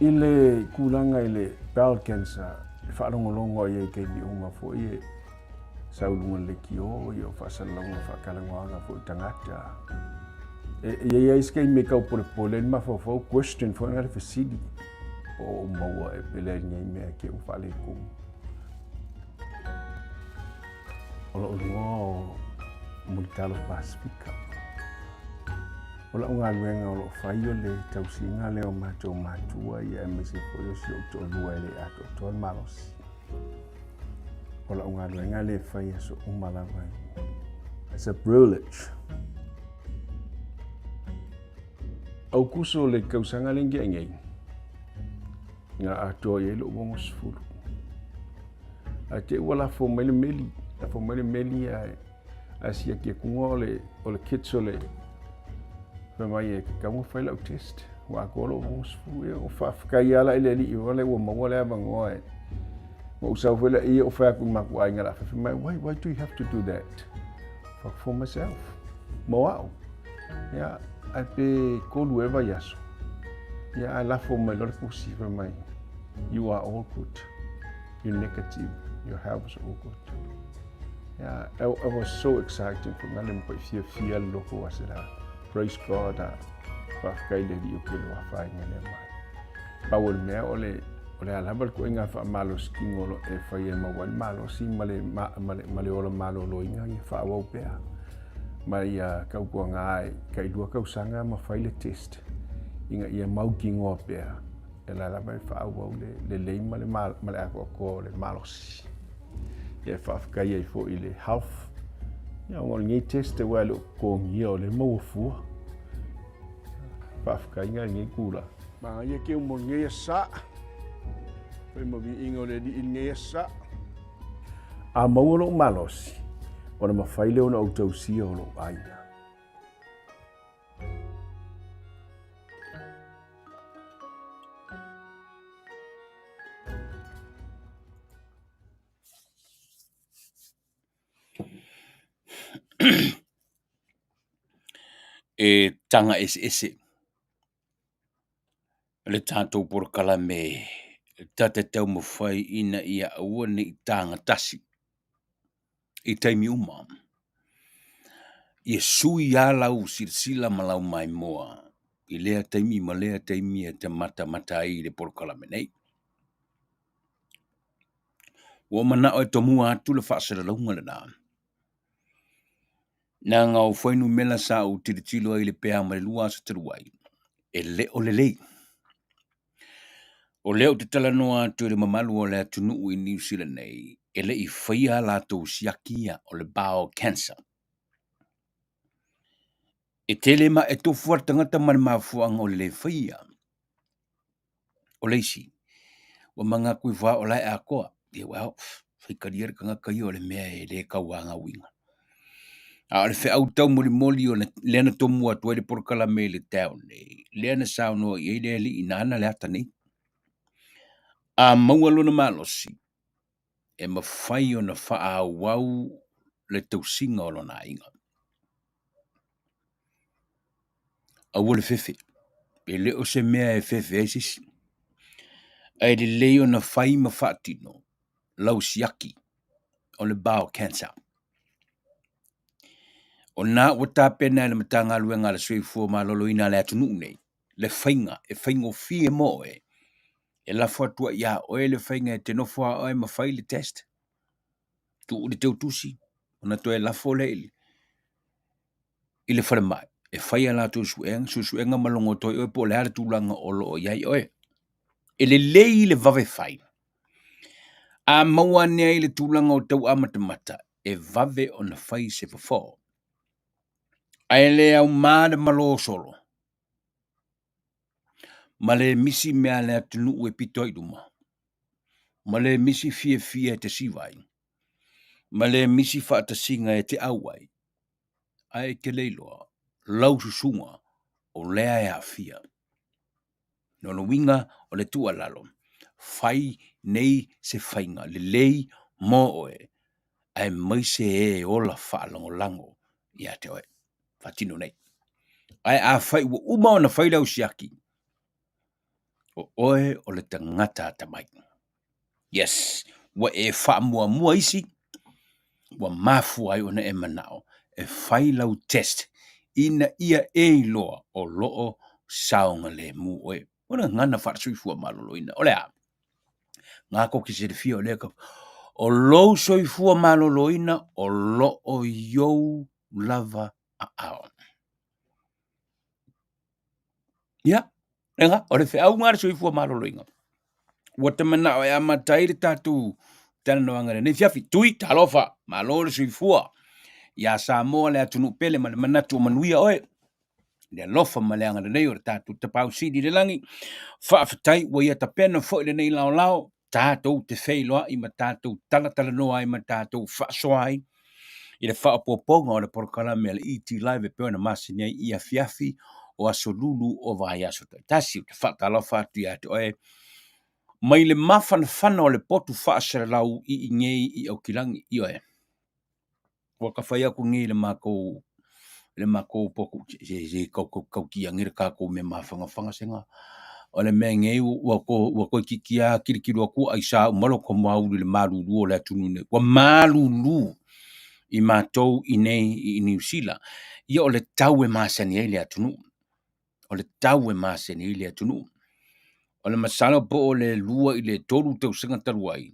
ile kulanga ile bowel cancer whaalongolongo i kei ni unga fo i saulunga le ki o i o whaasalonga whaakalangoanga fo i tangata. Ia iska i meka o pole ma fo question fo ngare fasidi o maua e pele ngai mea ke u whale kum. Ola o multalo Pasifika. Ola unga luenga o whaio le tausinga le o matou matua i emese po yo si o to lua le ato ton malos. Ola unga luenga le whaia so umalawa. It's a privilege. Au kuso le kausanga le ngai. Nga ato ye lo mo sfulu. Ate wala fo meli. La fo meli asia ke kungo le kitsole. Mai ka mo fai la test wa ko lo mo sfulu o fa ka ya la ile li o le o mo le ba ngoe. Mo sa fo le i o fa ku ma kwa ngala fa mai why do you have to do that? For myself. Mo wow. Yeah, I be cold weather yaso. Yeah, I laugh for my lot of pussy for my. You are all good. You're negative. Your health is all good. Yeah, I was so excited for me. I feel loco was it. Praise God. For Friday you could have fine and my. But when me ole alabal ko inga fa malos kingolo e fa ye ma wan malo sing male ola malo lo inga ye fa wa pe. Mai ka ko ngai kai dua ka usanga ma faile test. Inga ia mau kingo pe. La mai fa wa le male male ko le malos. Ye fa ka ye fo ile half. Ya ngol ngi test wa lo ko ngi le mo fu. Fa ka inga ngi kula. Ma ye ke mo ngi sa. Pe mo vi ingo le di ngi sa. A mo lo malos. Ona mafaile ona autosia o lo aina. E tanga ese. Le tātou por kala me tate tau mawhai ina ia aua ni i tanga tasi. I taimi uma. Ia sui a lau sila malau mai moa. I lea taimi ma lea taimi e te mata i le por kala me nei. Ua mana o e tomua atu le whaasara launga le nā. Nā ngau whainu mela sa u tiritilo ai le pēa ma le lua sa taruai. E le o le lei. O leo te tala noa atu le mamalu o le atunu i New Zealand nei. E le I whaia la tau siakia o le bowel cancer. E tele ma e tofu tangata man mafuanga o le whaia. O leisi. Wa manga kui wha o lai a koa. E wau, whaikariere kanga kai o le mea e le kauanga winga. A le wha au tau moli o leana tomu atu le porkala me le tau nei. Leana sao no i le li inana le ata nei. A maua lona malosi. E mawhai o na wha wau le tausinga o lona inga. A wole fefe. E le o se mea e fefe e sisi. E le leo na whai mawhatino. Lau siaki. O le bowel cancer. O nā wata pena le matanga luenga le sui fua malolo ina le atunu nei. Le whainga. E whaingo fie mo e. E la fatua ia o e le whainga e te nofua o e mawhai le test. Tu uri teu tusi. Ona to e la fole ili. Ile whare mai. E whaia la tu suenga malongo toi oe po le hara tūlanga o lo o iai oe. E le lei le vave whai. A maua nea i le tūlanga o tau amatamata. E vave o na whai se whafo. A e le au māre malo solo. Ma le misi mea le atunu ue pito i duma. Ma le misi fie te siwai. Ma le misi whaatasinga e te auai. A e ke leiloa. Lau susunga o lea e a fia. Nono winga o le tua lalo. Fai nei se whainga le lei mo oe. Ai mai se e ola whaalango lango. Ia te oe. Fatino nei. Ai a fai ua uma o na whai lau siaki. o oe o le tangata tamai. Yes, wa e wha isi, wa mafu ai ona e manao, e whai lau test, ina ia e loa o loo saonga le mu oe. Ona ngana wharsui fua malolo ina. Ole a, ngā ko ki se fia o leka, o lou soi fua malolo ina, o loo iou lava a ao. Ia, enga, o le whi au ngāra soi fua malolo ina. Wa te manao e amatai le tātou, tana no angare, ne fiafi, tui, talofa, malolo soi fua. Ia Samoa le atunu pele ma le manatu o manuia oe. Le lofa ma le anga le nei o le tātou tapau sidi le langi. Whaafatai wa ia tapena fo le nei lao lao. Tātou te wheiloa i ma tātou tala noa i ma tātou whaasoai. I le whaapoponga o le porokala me le Etlive e peona masini ai ia fiafi o aso lulu o vai aso tai. Tasi o te whaatalofa atu ia te oe. Mai le mawhana o le potu whaasara lau i ngei i au kilangi i oe. Waka whai aku ngi le mako poku kau ki angir ka ko me mawhanga senga. O le mea ngei wako kikia kirikiru aku ai sa umalo ko mauru le maruru o le atunu ne. Wa maruru i mātou i nei i New Zealand. Ia o le tau e māsani e le atunu. O le tau e māsani e le atunu. O le masala po o le lua i le toru tau senga taruai.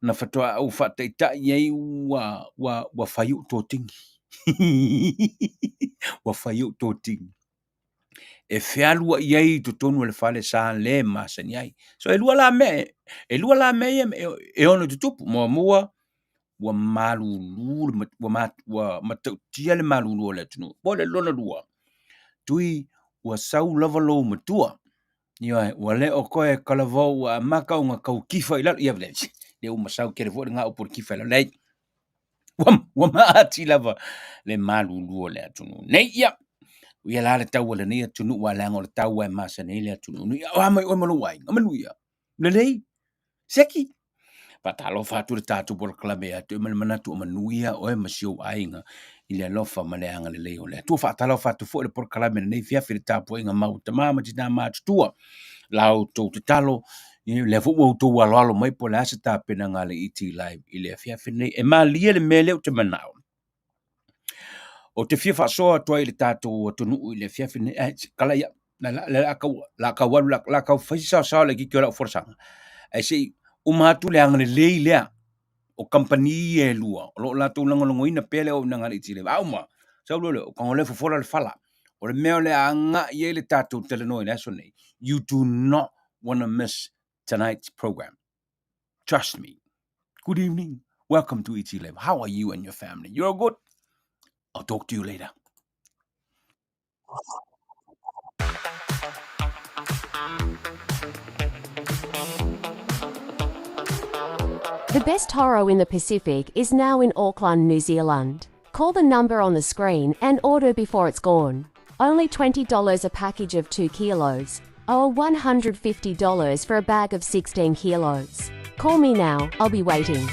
Na whatoa au whataita iei wa whaiu tō tingi. Wa whaiu tō tingi. E whialua iei to tonu le whale sa le masani ai. So e lua la me e ono te tupu. Mua wa malulu, wa matautia le malulu o le tunu. Po le lona lua. Tui wa sau lavalo matua. Ia, wa le o koe kalavau wa maka o ngā kau kifa i lalo. Ia vle, le o masau kere fo ngā upur kifa i lalo. Lei, wa maati lava le malulu o le atunu. Nei, ia, ia la le tau le nei atunu wa lango le tau e masa nei le atunu. Ia, o amai o malu ai, amanu ia. Le lei, seki. Patalo fatu le tatu por klame atu mal manatu manuia o e masio ainga i le lofa maleanga le lei o le. Tu fatalo fatu fo le por klame nei fia fi le tapu inga mau tamama tina matua. Lau to te talo le fu o to wa lo mai po la sta pena ngale Etlive i le fia fi nei e malia le mele o te manao. O te fia fa so to i le tatu o tunu i le fia fi nei kala ya la ka walu la ka fa sa le ki ko la forsanga. Ai sei umatu le angane lei lea o company e lua. O lo la tau langolongo ina pele o nangari Etlive. Auma, sau lole, o kangole fufora le fala. O le meo le anga i le tatu telenoi le aso nei. You do not want to miss tonight's program. Trust me. Good evening. Welcome to Etlive. How are you and your family? You're good? I'll talk to you later. The best horror in the Pacific is now in Auckland, New Zealand. Call the number on the screen and order before it's gone. Only $20 a package of 2 kilos, or $150 for a bag of 16 kilos. Call me now, I'll be waiting.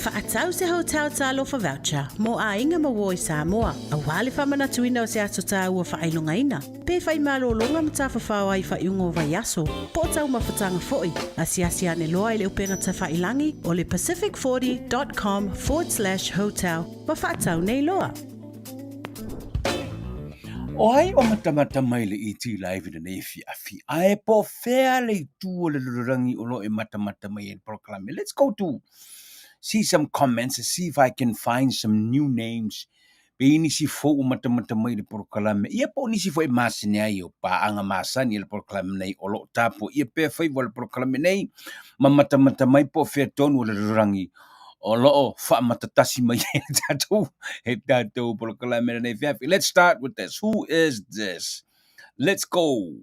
Whaatau se hotel ta lofa voucher, mo a inga mawoi Samoa, a wale whamana tuina o se ato ta ua whaelonga ina. Pe whai malo longa mta whawhau ai whaiungo vai aso, po tau mawhatanga foi, asi ane loa i le upenga ta whailangi o le pacific40.com/hotel, ma whaatau nei loa. O ai o matamata mai le Etlive le nei fiafi. Ai po fea le tu o le lurangi o lo e matamata mai e proclame. Let's go to see some comments and see if I can find some new names. Pe inisi fo matamata mai le proclame. Ia po nisi fo e masine ai o paanga masani le proclame nei o lo tapo. Ia pe fai vo le proclame nei ma matamata mai po fea tonu o le lurangi. O loo wha matatasi mai e tātou proclame nei fiafi. Let's start with this. Who is this? Let's go.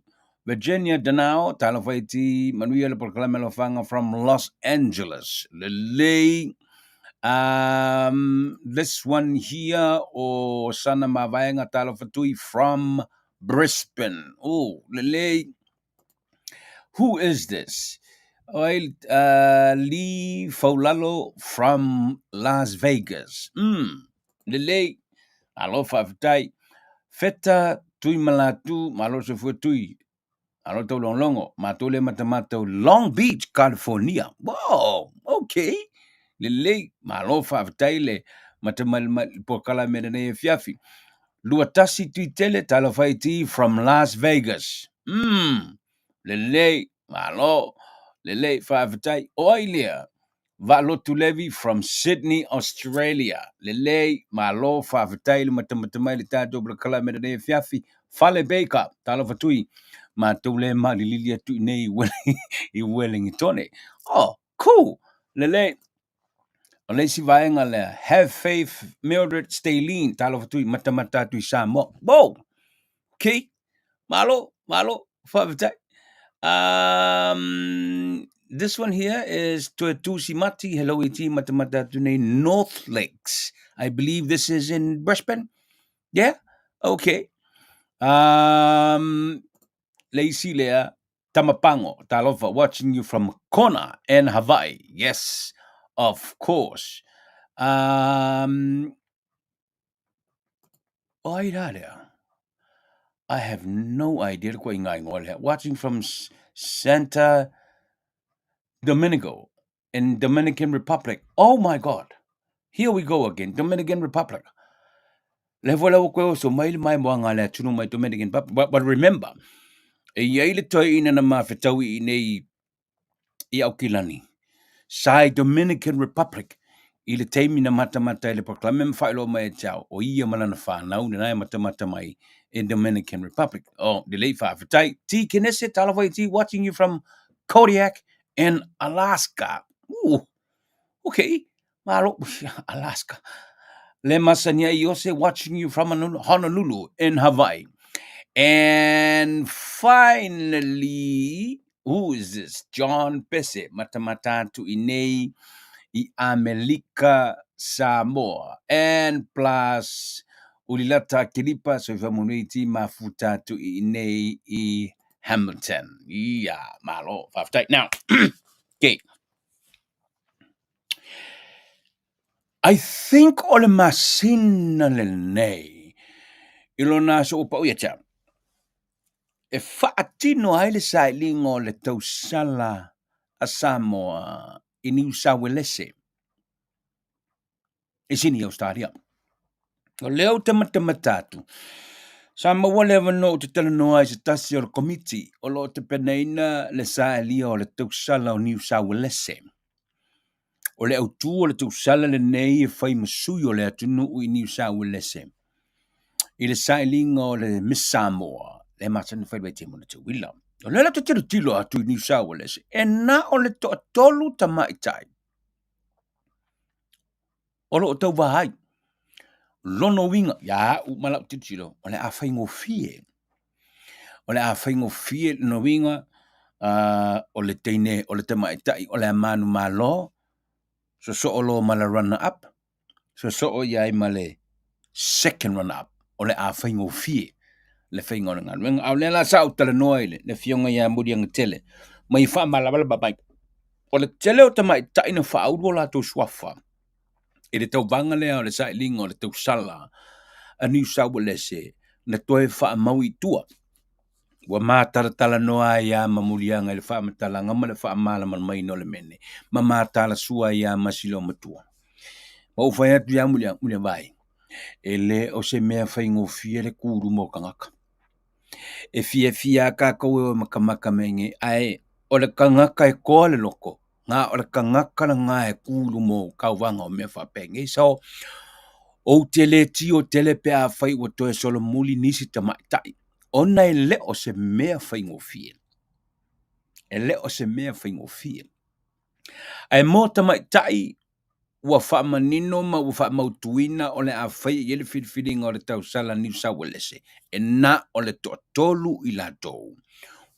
Virginia Danao, Talafaiti, Manuel proclame lo fanga from Los Angeles. Lele, This one here, o sana mavaenga talo fatui from Brisbane. Oh, lele. Who is this? Well, Lee Faulalo from Las Vegas. Lele, alo favitai. Feta tui malatu, malo se tui. Alo to longo, matole matamato, Long Beach, California. Wow, okay. Lele, malo favitai le matamal pokala menene fiafi. Luatasi tui tele talafaiti from Las Vegas. Lele, malo, lele favitai, oilia. Valo Tulevi from Sydney, Australia. Lele, malo, favitai, matamatamai, tato, blakala, medane, fiafi, fale beka, talafatui, matule, malililia, tu nei, Wellington. Oh, cool. Lele, Lesi vaenga le, have faith, Mildred Stalin, talafatui, matamatatu, samo. Bo, okay, malo, favitai. This one here is Tuatusi Mati, hello iti matamata tune North Lakes. I believe this is in Brisbane. Yeah? Okay. Lacy Lea Tamapango, Talova, watching you from Kona and Hawaii. Yes, of course. I have no idea what going on here. Watching from Santa Dominico in Dominican Republic. Oh my God. Here we go again. Dominican Republic. So mai mwanga le tunu mai Dominican Republic. But remember, e yaile toi ina na mafetawi ine I aukilani. Sai Dominican Republic. Ile teimi na mata ile proclaim failo mai chao. O ia malana whanau na mata mai in Dominican Republic. Oh, the late whawhetai. T Kinese talawai T watching you from Kodiak in Alaska. Ooh, okay. Malo, Alaska. Le Masanya Yose watching you from Honolulu in Hawaii. And finally, who is this? John Pese, Matamata to Inei, I America Samoa. And plus, Ulilata Kilipa, so Famuniti Mafuta to Inei I Hamilton. Yeah, malo, 5 tight. Now, okay. I think ole masina le nei. Ilona so upa uyacha. E whaatino ai le sailingo le tausala a Samoa I New South Wales. E sini Australia. O leo te matamatatu. Samoa lewa no te tala noa I se tasi o le komiti. O lo te peneina le saili o le tausala o New South Wales. O le autu o le tausala le nei e whai masui o le atunu I New South Wales. I le sailinga o le Miss Samoa. Le matana whai te mona te wila. O le te tilo atu I New South Wales. E na o le to tolu ta maitai. O lo tau wahai. Lono winga. Ya, umala te tilo. O le a whaingo fie. O le a whaingo fie no winga. O le teine, o le te maitai. O le a manu malo. So o lo mala runner up. So o iai male second runner up. O le a whaingo fie. Le whaingo nga. Wenga au le la sa utala noaile. Le fionga ia muri ang tele. Mai wha malabala babai. O le tele o te maitai na wha auro la to swafa. E le tau vanga lea o le sailinga o le tau sala a New South Wales na toe wha maui tua. Wa mātaratala noa ia mamulianga le wha matala ngama le wha mala mai no le mene. Ma mātala sua ia masilo matua. Ma ufai atu ia mulia vai. E le o se mea whaingo fia le kuru mo kangaka. E fia ka koe o makamaka menge ai o le kangaka e koa le loko. Ngā o le kangaka na ngā e kuru mo kauwanga o mea whapenge. So, o tele ti o tele pe a whai o toe solo muli nisi ta maitai. Ona e le o se mea whaingo fie. E le o se mea whaingo fie. Ai mo ta maitai ua whaamanino ma ua whaamautuina o le a whai i ele whiriwhiringa o le tausala New South Wales. E na o le tolu I la tou.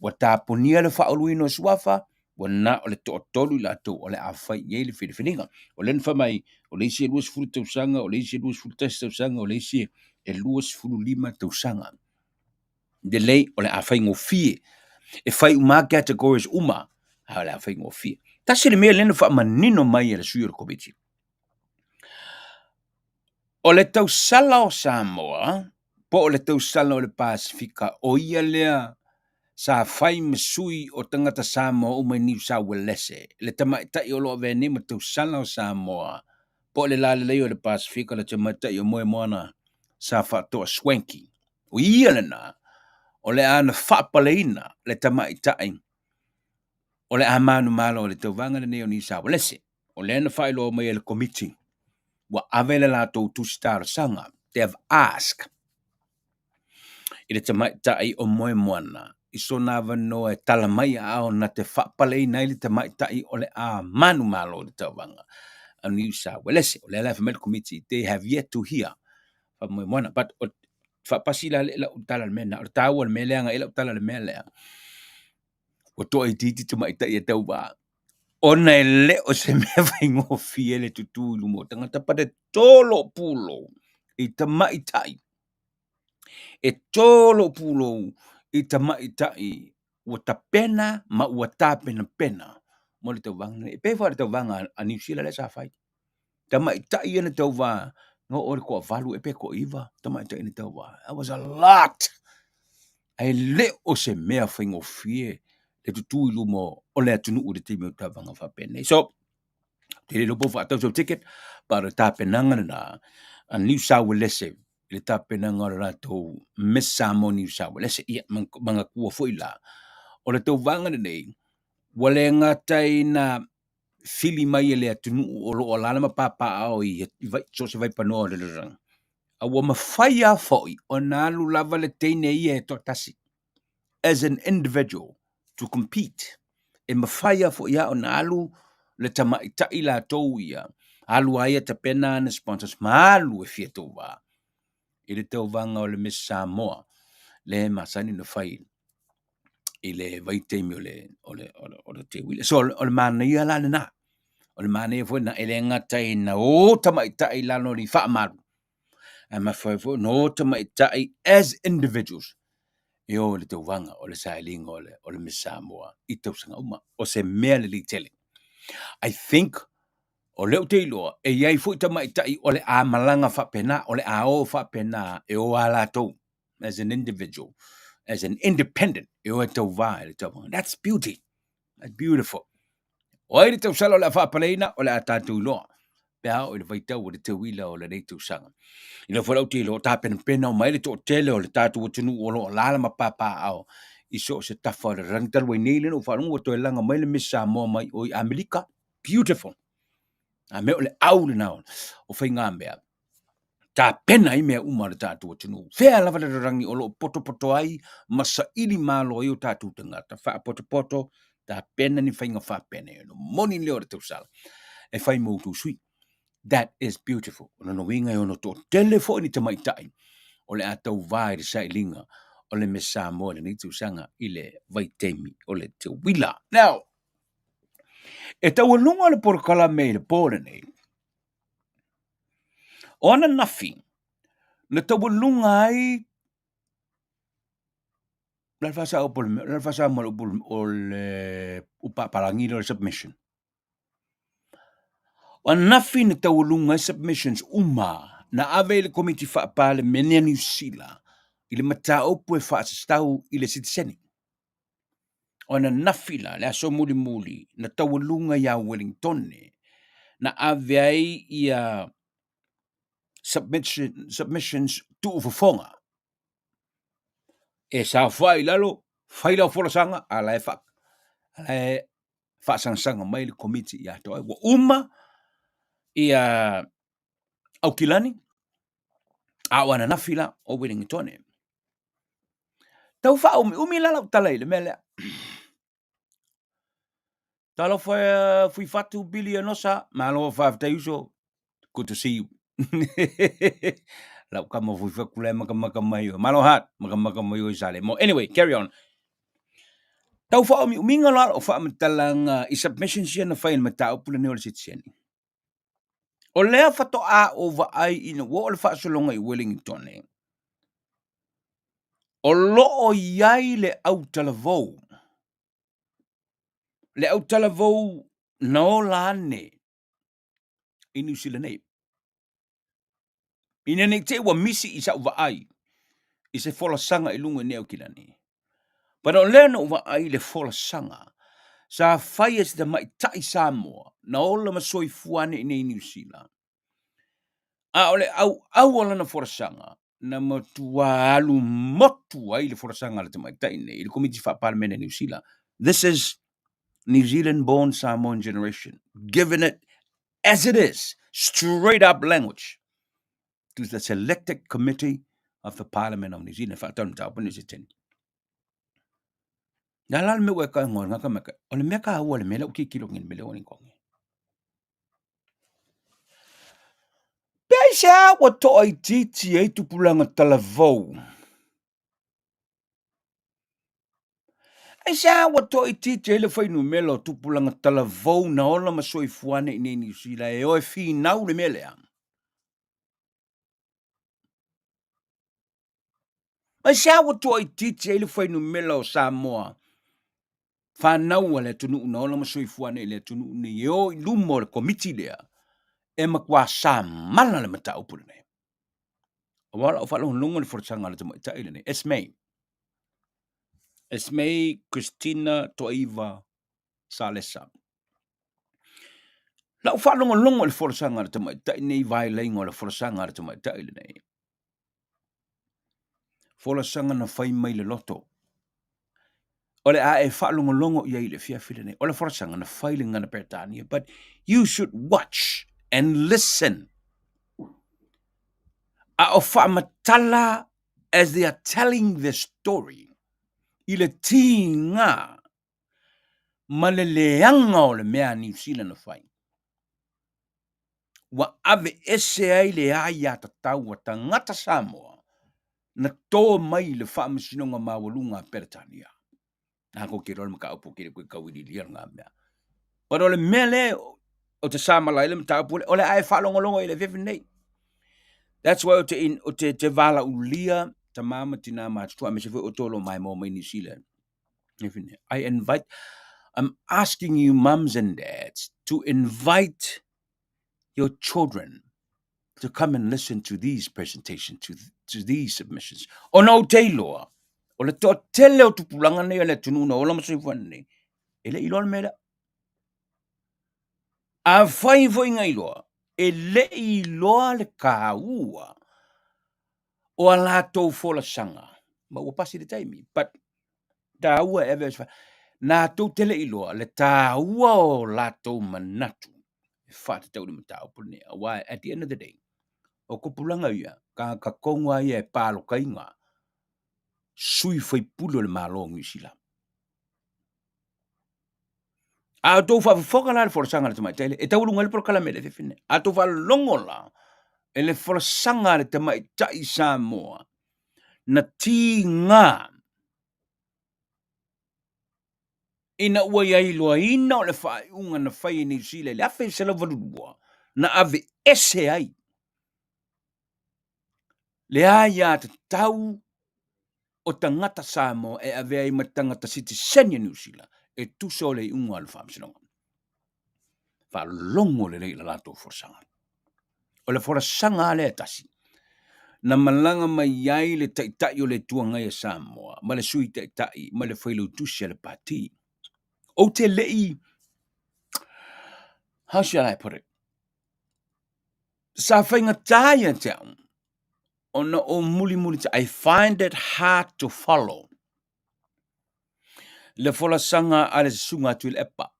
Wa tāponia le whaoluino suafa, wana o le to'atolu i latou o le a fai iai le filifiliga o lena famai o le isi e 20 tausaga o le isi e 23 tausaga o le isi e 25 tausaga de lei o le a fai ngofie e fai uma categories uma a le a fai ngofie tasi le mea lena faamanino mai e le sui o le komiti o le tausala o Samoa po o le tausala o le Pasifika o ia lea sa fai masui o tangata Samoa o mai New South Wales le tamaitai o loa vene ma tausala o Samoa po le lalelei o le Pasifika le tamaitai o moe moana sa fatoa swanky o ia lena o le ana whaapaleina le tamaitai o le amanu malo o le tauvanga le neo New South Wales o le ana whaelo mai le committee wa avele la tau tusitara sanga they have asked i le tamaitai o moe moana i so na vano e tala mai ao na te whaapalei nei le tamaitai o le a manu malo le tauvanga a New South Wales o le Etlive Medical Committee they have yet to hear fa moe moana but o whaapasi la le utala le mena o tau le meleanga ila utala le melea o to i titi tamaitai e tau ba ona e le o se mea vai ngofi ele tutu lumo tangata pade tolo pulo i tamaitai e tolo pulo i tamaitai ua tapena ma ua tapena pena mo le tauvanga e pe fa le tauvanga a New Zealand le sa fai tamaitai ena tauva no ore ko valu e pe ko iva tamaitai ena tauva that was a lot ai le o se mea vai ngofi le tutu lumo o le atunu u le timi o tauvanga fa pena so te le lopo fa tau ticket para tapenanga na a New South Wales le tapenanga o ratou Messamo New South Wales ia manga kua foila o le tau vanga nei wale ngatai na fili mai le atunu o lo o lana mapapa ao i vai so se vai pano le rang a wa mafaya foi o na lu lava le teine ia to tasi as an individual to compete e mafaya fo ia o na lu le tamaitai la tou ia alu aia te pena na sponsors malu e fia tau wa i le tau vanga o le Miss Samoa le masani na fai i le vaiteimi o le te wile so o le mana ia la na o le mana ia fo na ele ngatai na o tamaitai la no li fa malu a mafai fo no tamaitai as individuals e o le tau vanga o le sailinga o le Miss Samoa i tau sanga uma o se mea le li tele I think o leo te iloa, e iai fui tamaitai o le a malanga whapena, o le a o whapena, e o ala tau, as an individual, as an independent, e o e tau vai, le tau. That's beauty. That's beautiful. O ai le tau sala o le a whapaleina, o le a tātou iloa. Pea o le vaitau o le tau ila o le reitu sanga. I le whalau te iloa, tā pena o mai le tō tele o le tātou o tunu o lo lala ma papa au. I so se tafa o le rangital wai nei le no whanunga to e langa mai le Miss Samoa mai o i Amerika. Beautiful. A me o le au le nao, o whai ngā mea, tā pena i mea uma le tātou atunu. Whea lava le rangi o lo poto ai, masa ili malo i o tātou tangata, wha poto, tā pena ni whai ngā wha pena, no moni leo le tausala, e whai mautu sui. That is beautiful. O no winga i ono tō telefoni tamaitai, o le atau vai le sailinga, o le Miss Samoa le ni tausanga i le vaitemi o le te wila. Now, e tau alunga le porokala mei le pōre nei, ona nafi, le tau alunga ai, le fasa o le upapalangi le submission. O nafi le tau alunga submissions uma, na ave le komiti whaapa le menea New Zealand, i le mata opu e whaasastau i le citizeni. Ona nafi la, le aso muli, na tau alunga ia Wellington, na ave ai ia submissions tu ufofonga. E sa fai lalo, fai lau fola sanga, ala e whaasanga mai le komiti ia toi. Wa uma ia Aukilani, a wana nafila o Wellington. Tau wha umi lala talai le mele. Talo fui fatu billion osa, malo whafta uso, good to see you. Lau kama fui fakule makamai, malo hat, makamai o isale. Anyway, carry on. Tau wha mi uminga la o wha amatalanga I submission siya na whain matao pula ne o le sitisiani. O lea whato a o ai ina wo o le whaasolonga I Wellington e. O loo iai le au talavou. Le au talavou na o la ane I New Zealand e. Ina nei te ua misi I sa uva ai. I se fola sanga I lunga neo kilani. Pero o lea na uva ai le fola sanga. Sa whai e se mai tai Samoa. Na ola masoi fuane I nei New Zealand. A ole au ola na fola sanga. Na matua alu motu ai le fola sanga le te mai tai nei. I le komiti wha parlemene New Zealand. This is New Zealand born Samoan generation. Given it as it is. Straight up language. To the selected committee of the Parliament of New Zealand. Whaatau tau puni se teni. Nga lal me weka ngor nga ka meka. O le meka awa le mele uki kilo ngin mele o kongi. Pea isa wa to ai titi e tupulanga talavou. Isa wa to ai titi e le whainu mele o tupulanga talavou na ola masoi fuane I nei New Zealand e oe fi nau le mele ang. Isa wa to ai titi e le whainu mele o Samoa. Whanau le tunu na ola masoi fuane le tunu ni e o lumo le komiti lea. E makwa sa mana le mata upule nei. Wala o whalong lungo le fortsanga le tamo ita ile nei. Esmei Christina Toiva Salesa. La o whalong lungo le fortsanga le tamo ita nei vai lengo le fortsanga le tamo ita ile nei. Fortsanga na whai mai le loto. Ole a e whalong longo ia ile fia file nei. Ole fortsanga na whai le ngana Britania. But you should watch and listen. A o whaamatala as they are telling the story. Ile tinga maleleanga o le mea New Zealand na whai. Wa ave ese ai le aia tatau wa tangata Samoa na tō mai le whaamasinonga mawalunga Peretania. Nā ko kero le maka upo kere koe kawiri lia ngā mea. Pero le mele o te Samalai le mta upo o le ai whalongolongo i le fefe nei. That's why o te vala ulia ta mama tina mātua me se fwe o tolo mai mo mai New Zealand. I'm asking you mums and dads to invite your children to come and listen to these presentations, to these submissions. O no te loa, o le to tele o tupulanga nei o le tununa, o la masoi fuane nei, e le iloa mea. A whai fwoi ngai loa, e le iloa le kāua, o a lātou fola sanga. Ma ua pasi le taimi, but tāua ewe nā tau tele iloa, le tāua o lātou manatu. Whāta tau ni matau pune. Why, at the end of the day, o kupulanga ia, ka konga ia e pālo kainga, sui whai pulo le mālongu I sila. A tau whawhoka la le forasanga le tamai tele, e tau lunga le porokala me le fefine. A tau whalongola, e le forasanga le tamai tai Samoa, na ti ngā, ina ua iai loa ina o le whai unga na whai New Zealand, le awhi se la varurua, na ave ese ai. Le aia te tau o tangata Samoa e ave ai ma tangata citizen New Zealand, e tuso le unga le whamsinonga. Whalongo le rei la lato forasanga. O le forasanga le atasi. Na malanga mai iai le taitai o le tuanga e Samoa, ma le sui taitai, ma le whailu tusi le pati. O te lei, how shall I put it? Sa whainga taia teau, ona o muli I find it hard to follow. Le forasanga ale sunga tu le epa.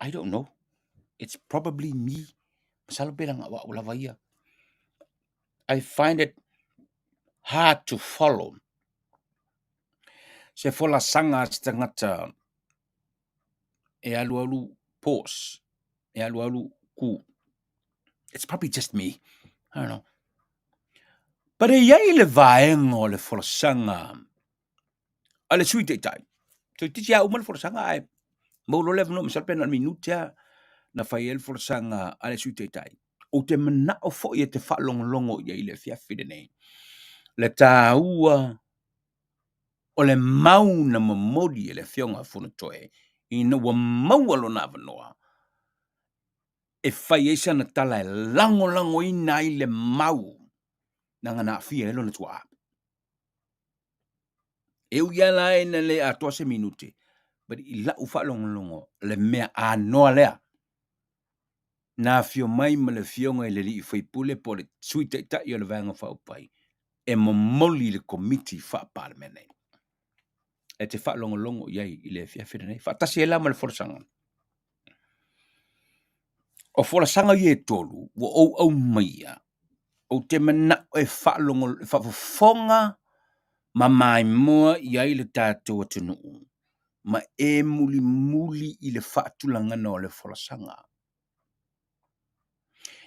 I don't know. It's probably me. I find it hard to follow. Se fola sanga tangata e alu pause. E alu ku. It's probably just me. I don't know. But e iai le vaenga o le fola sanga Ale sui te tai. So titi a umal forsanga ai. Mo lo level no misal pena minutia na fai el forsanga ale sui te tai. O te mana o fo ia te whalongolongo ia i le fiafide nei. Le tā ua o le mau na mamodi e le fionga funa toe. I na ua mau alo na vanoa. E fai eisa na tala e lango ina i le mau. Nanga na fia elo na tua. E uia la e na le a toa se minute. But i la ufa longo le mea a noa lea. Na fio mai ma le fionga i le li i fai pule po le suita i ta i o le vanga fa upai. E momoli le komiti fa parmene. E te fa longo iai i le fia fina nei. Fa tasi e la ma le forsanga. O forsanga i e tolu, wo au maia. O te mana e fa longo, fa fonga ma mai moa iai le tātou atunu. Ma e muli i le fa tulangana o le forsanga.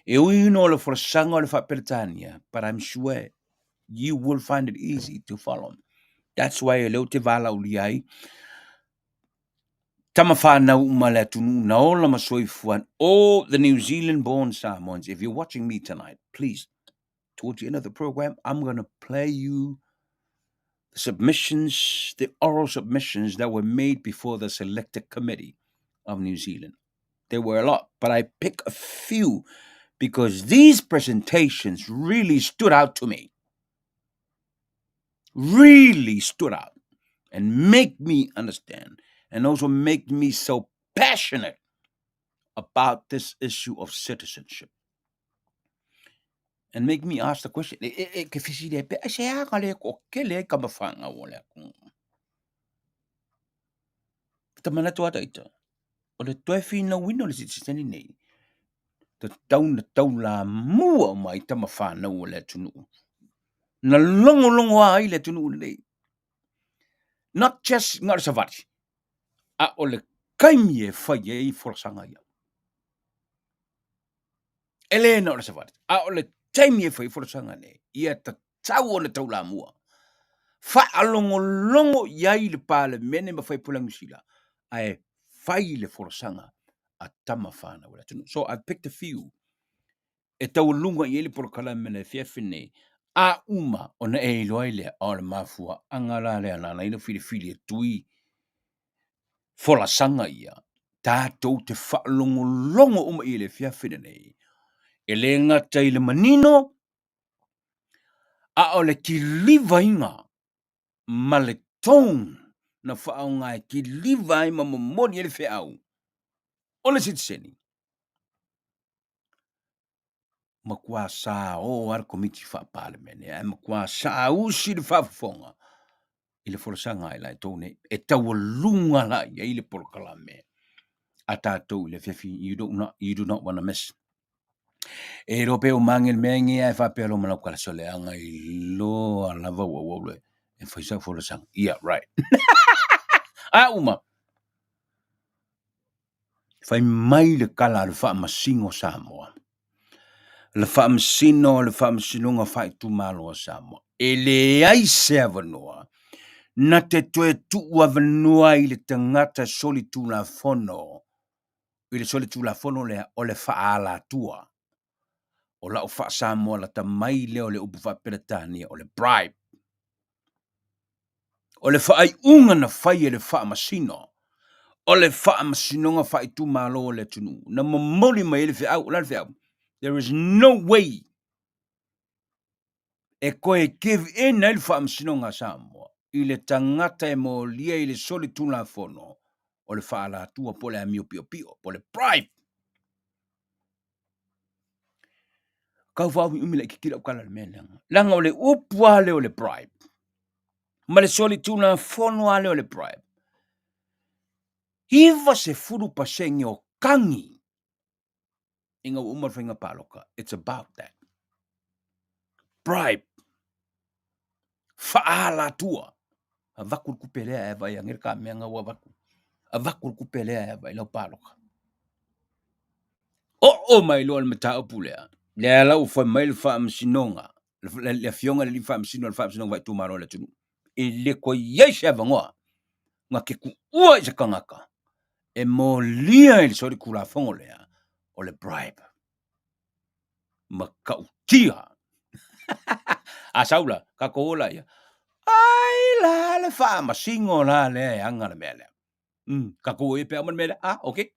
E ui no le forsanga o le fa peritania, but I'm sure you will find it easy to follow. That's why e leo te vala uli ai. Tama whanau umale atunu na ola masoifuan all the New Zealand born Samoans. If you're watching me tonight, please, towards the end of the program, I'm going to play you the submissions, the oral submissions that were made before the selected committee of New Zealand. There were a lot, but I pick a few because these presentations really stood out to me. Really stood out and make me understand and also make me so passionate about this issue of citizenship. And make me ask the question, ke fisi de pe se a kale ko kele ka mafanga wala ko. Tamana to ata. O le toe fina wino le citizen nei. Te taula mua mai tama whana wala tunu. Na longo ai le tunu nei. Not just ngar savati. A o le kaimie whai e forsanga ia. Elena o le savati. A o le taimie whai forsanga nei. Ia ta tau o le taula mua. Fa longo iai le pale mene ma whai pulang sila. Ai whai le forsanga a tama whana wala tunu. So I picked a few. E tau lunga i ele porokala mele fiafine. A uma o na e loaile a le mafua. Angala le anana ina fili e tui. Fola sanga ia. Tātou te whaalongo uma i le fiafine nei. E le ngata i le manino. A o le ki liva inga. Ma le tong. Na whaonga e ki liva ima mamoni e le whiau. O le sitiseni. Makua sa o ar komiti wha parliament. Makua sa usi le whafonga. I le forosanga i lai tone. E taua lunga la i le porokalame. A tātou i le whiawhi. You do not want to miss. E rope o mangil mengi e whapelo mana kala sole anga i lo a lava wawole. E whaisa forosanga. Yeah, right. A uma. Whai mai le kala le wha masingo Samoa. Le whaamsino, le whaamsinonga whai tu malo o Samoa. E le ai sea vanua. Na te toe tua vanua i le tangata soli tu la fono. I le soli tu la fono le o le whaala tua. O la o wha Samoa la ta mai leo le upu whaperetania o le bribe. O le whaai unga na whai e le whaamasino. O le whaamasino whai tu malo o le tunu. Na mamoli mai le whiau, la le whiau. There is no way e koe give in na il whaamsinonga Samoa. I le tangata e mo lia i le soli tuna fono. O le whaala tua po le amio pio pio. Po le bribe. Kau whau umile ki kira ukala le mena. Langa o le upua le o le bribe. Ma le soli tuna fono ale o le bribe. Hiva se furu pasenge o kangi. Inga umarwhinga paloka. It's about that. Bribe. Whaala tua. A vakul kupelea e vai angirka meanga ua vakul. A vakul kupelea e vai lau paloka. O mai loa le mata opulea. Le lau wha mai le wha amsinonga. Le fionga le li wha amsinonga le wha amsinonga vai tu maro le tunu. e le ko ye se vangoa nga ke ku ua i se kangaka e mo lia i sori kula fongo lea o le bribe ma ka utia a saula ka ko ola ia ai la le fa ma singo la le anga le mele ka ko e pe mo mele okay.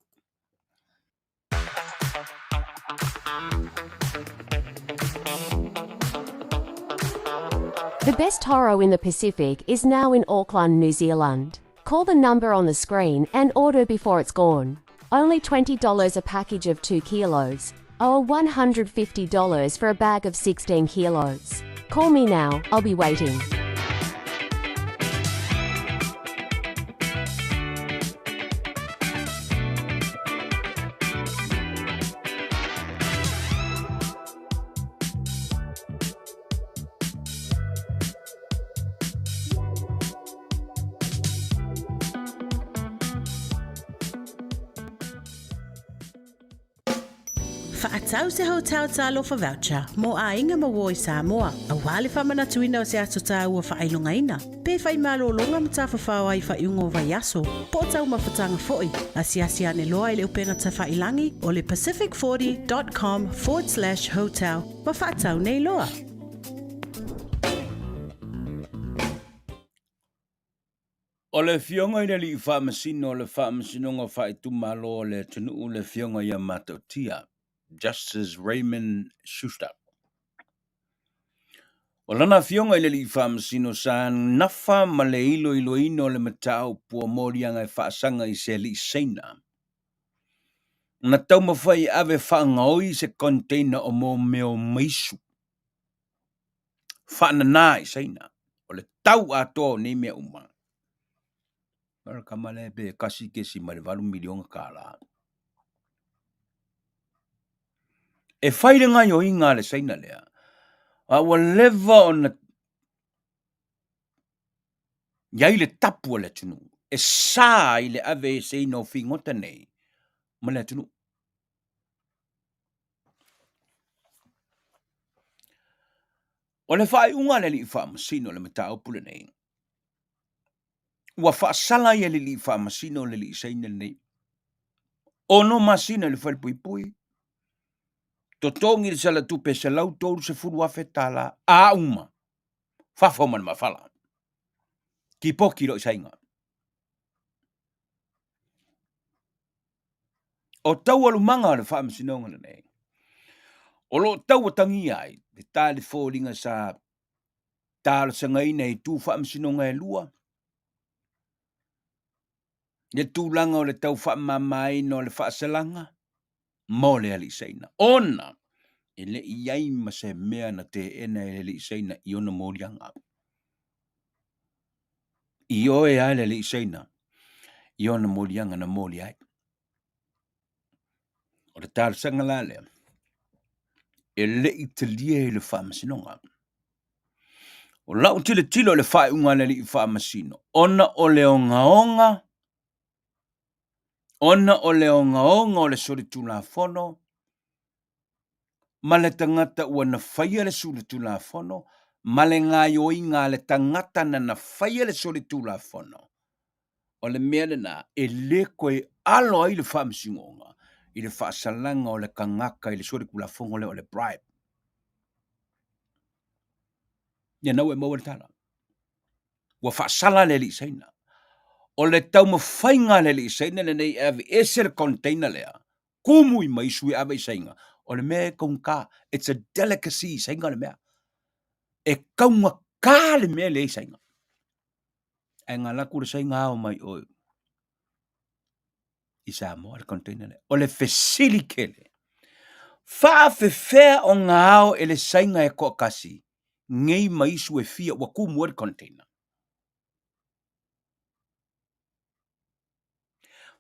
The best horror in the Pacific is now in Auckland, New Zealand. Call the number on the screen and order before it's gone. Only $20 a package of 2 kilos, or $150 for a bag of 16 kilos. Call me now, I'll be waiting. Whaatau se hotel ta alofa voucher, mo a inga mawo i Samoa, a wale whamanatuina o se ato ta ua whaelongaina. Pe whai malolonga ma ta whawhawa i whaiungo vai aso, po tau mawhatanga foi, a siasi ane loa i le upenga ta whailangi o le pacific40.com/hotel, ma whaatau nei loa. O le fionga i li whamasino o le whamasinonga whaitumalo o le tunu le fionga i a matautia. Justice Raymond Schuster. O lana fionga i li whamasino sa nafa ma le ilo ino le matau pua morianga i whaasanga i se li seina. Na tau mawhai ave whaangaoi se container o mo meo meisu. Whaanana i seina. O le tau ato ni mea uma. Mara kamale be kasi kesi ma le 8 milionga kala. E whaile ngai o inga le seina lea. A wa leva o na iai le tapu o le tunu. E sā i le ave seina o fingota nei. Ma le tunu. O le whai unga le li whamasino le mata opule nei. Ua whaasala i le li whamasino le li seina nei. Ono masina le whaipui pui. Totongi le sala tupe se lau tōru se furu afe tala. A uma. Whawhaman mawhala. Ki poki lo isainga. O tau alumanga le whamasinonga le nei. O lo tau atangi ai. Te tāle fōringa sa tāle sangai nei tū whamasinonga e lua. Le tūlanga o le tau whamamai no le whaasalanga. Mo le ali seina. Ona. E le iai ma se mea na te ena e le seina i ona morianga. I oe ai le seina. I ona morianga na mori ai. O le tāle sanga la lea. E le i te lia i le whamasinonga. O lau tile tilo le whai unga le li whamasino. Ona o le onga. Ona o le onga o le soritu la fono. Ma le tangata ua na whaia le soritu la fono. Ma le ngai o inga le tangata na whaia le soritu la fono. O le mea na e le koe alo ai le whamasinonga. I le whaasalanga o le kangaka i le soritu la fono le o le bribe. Ia nau e maua le tala. Ua whaasala le li seina. O le tau mawhainga le li seina le nei ave ese le container lea. Kumui mai sui ave seinga. O le mea kaunga, it's a delicacy seinga le mea. E kaunga ka le mea le seinga. E ngā laku le seinga au mai oi. I Samoa le container lea. O le fesili kele. Whaafewhea o ngā au e le seinga e koa kasi. Ngei mai sui fia wa kumua le container.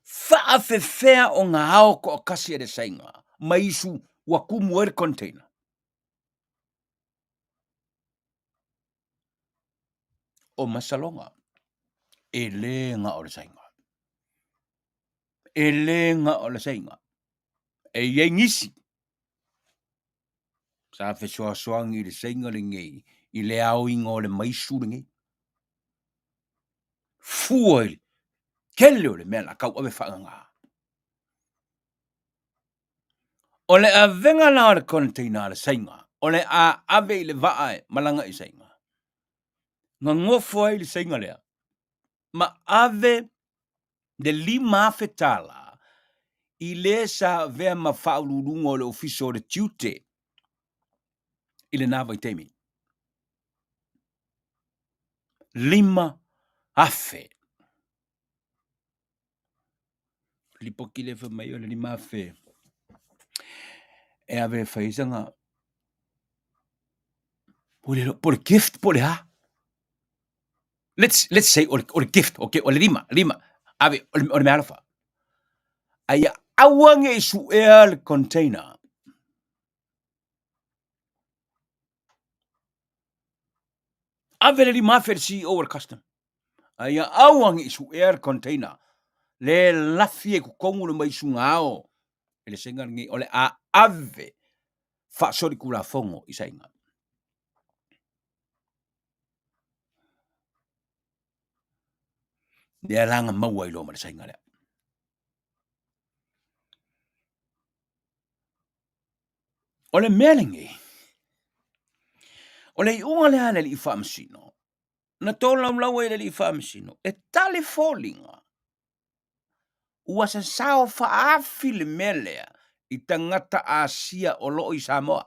Whaafewhea o ngā ao ko kasi e de sainga. Maisu wa kumua container. O masalonga. E le nga o le sainga. E le nga o le sainga. E ye ngisi. Sa fe soa soangi le sainga le ngei. I le ao inga o le maisu le ngei. fuoi, kele o le mea la kau ave whaanga. O le a venga na o le container le sainga, o le a ave i le vae malanga i sainga. Nga ngofo ai le sainga lea, ma ave de 5 fetala, i le sa vea ma whaulurunga o le ofiso o le tiute, i le nawa i teimi. 5 afe. Lipo ki le mai o le 5 afe. E ave whaisanga, po le gift po le ha. Let's say o le gift, okay, o le 5. Ave, o le mea alafa. Aia awange i su ea le container. Ave le 5 afe le CEO o le custom. Aia awange i su ea le container. Le lafi e kukongu le mai su ngao. E le senga ngi, o le a ave fa sori kula fongo i sainga. Nea langa maua i loma le sainga lea. O le mealingi. O le i unga le hale li i whaamsino. Na tōla ulaua i li i whaamsino. E tale fōlinga. Ua sa sao whaafi le melea i tangata Asia o loo i Samoa.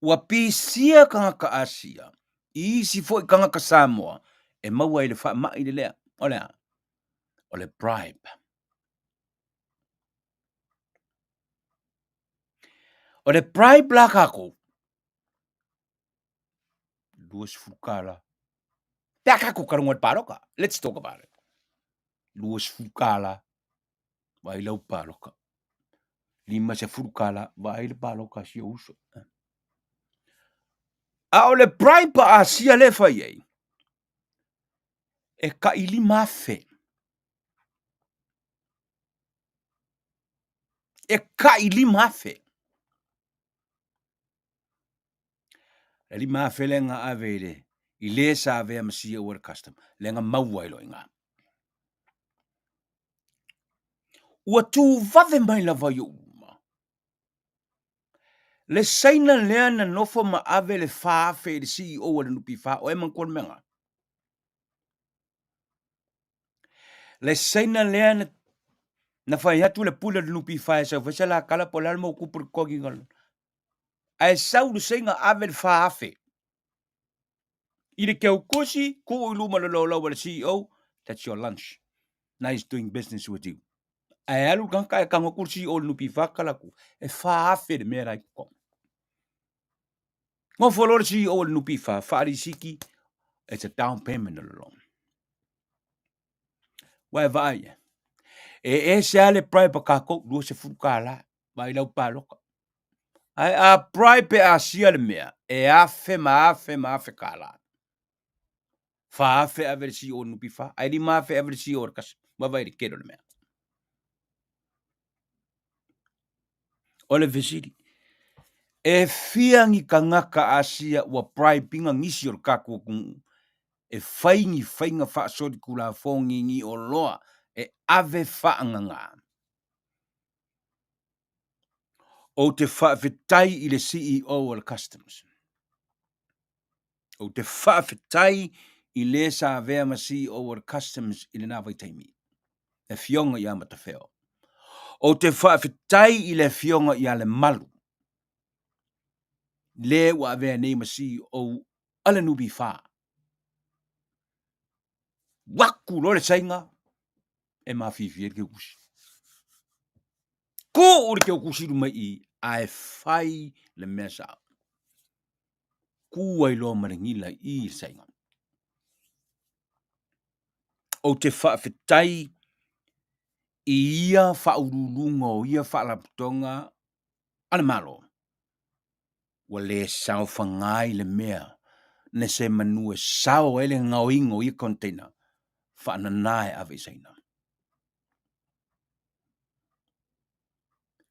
Ua pisia kangaka Asia. I isi fo i kangaka Samoa. E maua i le wha i le lea. O lea. O le bribe. O le bribe la kako. Luas fukala. Pea kako karunga le paroka. Let's talk about it. Luas fukala. Vai lau paroka. 5 se fukala. Vai le paroka si uso. A o le bribe a Asia le fai ei. E ka i 5 afe. E ka i 5 afe. E 5 afe le nga avele. I le sa avea masia ua custom. Le nga maua ilo inga. Ua tu vave mai la vai uma. Le saina lea na nofo ma avele fa afe le CEO o le nupi fa o e man kon menga. Le saina lea na fai hatu le pula le nupi fa e sa fesa la kala po lalma o kupur kogi ngal. Ai sau le sainga avele fa afe. I le keu kosi, ko o iluma le lo le CEO, that's your lunch. Nice doing business with you. Ai alu kanka e kanga kursi o le nupi fa kalaku. E fa afe le mera i ko. Ngo folor CEO le nupi fa siki, it's a down payment alone. Wai vai. E se ale pripe kako, lu se fukala, vai lau paloka. Ai a pripe a sia le mea, e afe ma afe kala. Fa afe aver si o nupi fa, ai 5 afe aver si o kas, ma vai de kero le mea. Ole vesiri. E fiangi kangaka Asia ua pripinga ngisi o kako kung e fainga fa sori kula fongi ngi o loa e ave faanganga. O te whaafetai i le CEO o le customs. O te whaafetai i le sa vea ma CEO o le customs i le nawai taimi. E fionga i amata wheo. O te whaafetai i le fionga i ale malu. Le wa vea nei ma CEO ala nubi wha. Waku lo le sainga e mawhiwhi e ke ukusi. Ko ori ke ukusi ruma i a e whai le mesa. Kua i loa marangila i sainga. O te whaafetai i ia whaurulunga o ia whaalaputonga ana malo. Wa le sao whangai le mea ne se manue sao ele ngau ingo i container whaananae ave saina.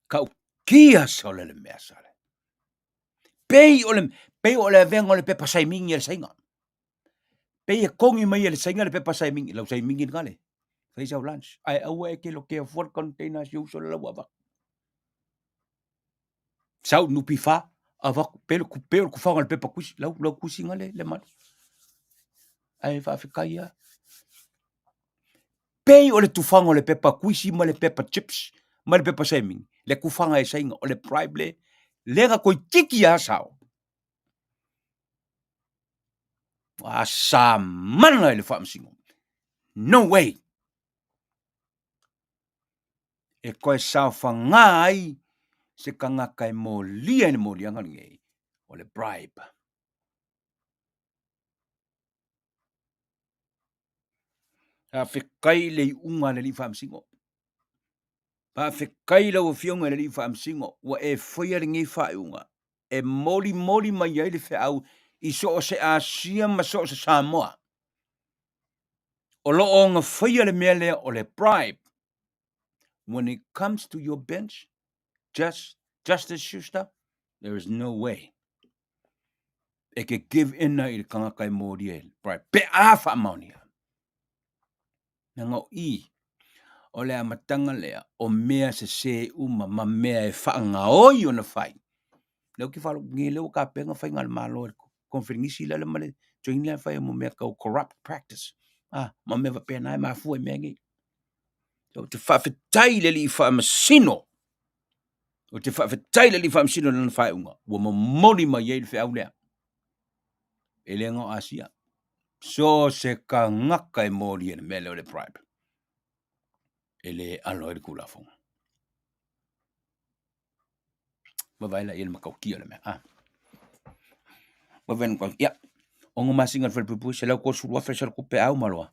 Kau kia sole le mea sale. Pei o le venga o le pepa saimingi le sainga. Pe kongi mai le sainga le pe pasai mingi, lau sai mingi ngale. Fai sau lunch. Ai awa ke lo ke for container siu so la wa. Sau nupi fa avak pelo ku fa ngal pe pa kusi, lau kusi ngale le mat. Ai fa fikaya. Pe o le tufanga o le pepa kuisi ma le pepa chips ma le pepa seming le kufanga e sainga o le bribe le ga koi tiki a sao a sa mana le fam singo no way e koe sao fanga ai se kanga kai mo lia ni mo lianga nge o le bribe a fe kai le unga le fam singo pa fe kai le o fionga le fam singo wa e foia le ngi fa unga e moli mai ai le fe au I so se Asia ma so se Samoa. O lo o nga whaia le mea lea o le bribe. When it comes to your bench, Justice Schuster, there is no way. E ke give in na I le kangakai mōri e bribe. Pe a wha maunia. Nanga I, o le amatanga lea, o mea se uma ma mea e whaanga oi o na whai. Leo ki whalo ngi leo ka penga whai ngā le malo e konferengisi la le male, so hini a whai mo mea kau corrupt practice. Ma mea wa pēnai ma fua e mea ngi. O te whawhetai le li whamasino. O te whawhetai le li whamasino na whaunga. Wa ma mori ma yei le whiau lea. E le ngā Asia. So se ka ngaka e mori e le mele o le bribe. E le alo e le kulafonga. Ma vaila i le makau kia le mea. Ma ven kwa, ia. Ongo masinga le whalpupu, se lau ko surua whesar kupe au maloa.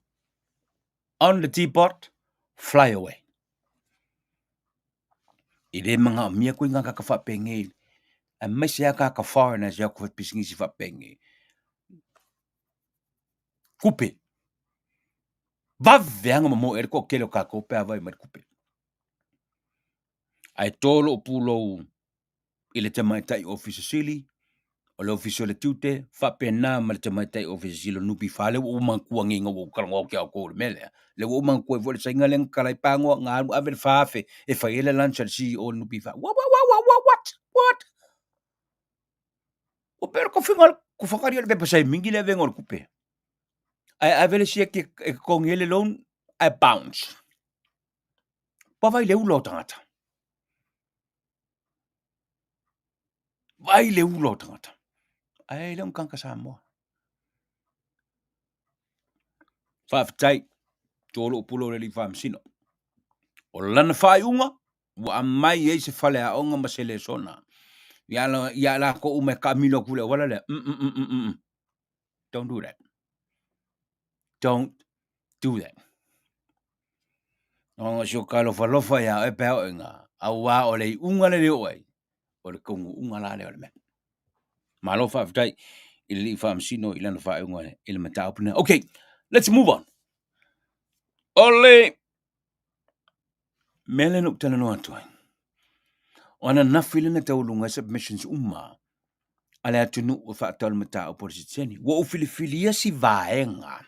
On the teapot, fly away. I le mga mia koe ngā kaka whapenge. A mese a kaka foreigners ya ko pisingisi whapenge. Kupe. Vaveanga mo e ko kelo ka ko pe avai mar kupe. Ai tolo o pulo I le tamaitai office sili, o le office le tute, fa pena ma le tamaitai office silo nupi fale o man kuangi ngo karango kia ko le mele. Le o man ko vo le sainga len kala pango nga ave fafe e fa ele lunch al CEO nupi fa. What? O pero ko fingal ko fakari le pe sai mingi le vengo kupe. Ai ave le sia ke ko ngele lon I bounce. Pa vai le ulo tangata. Vai le ulo tangata. Ai le kanka Samoa. Whawhetai, tōlo pulo le li whamsino. O lana whaiunga, wa mai e se whale a onga ma se le sona. Ia la ko ume ka milo kule wala le. Don't do that. Don't do that. Onga sio ka lofa ia e pēo inga. A wā o le unga le oai. O le kongu unga la le o le me. Ma lo whawhetai, I le li whamsino I lana whaiunga I le matau puna. Okay, let's move on. Ole mele nuk tala no atuai. Ona nafile na taulunga submissions umma. Ale atunu o whaatal mata o porisiteni. Wa o filifilia si vaenga.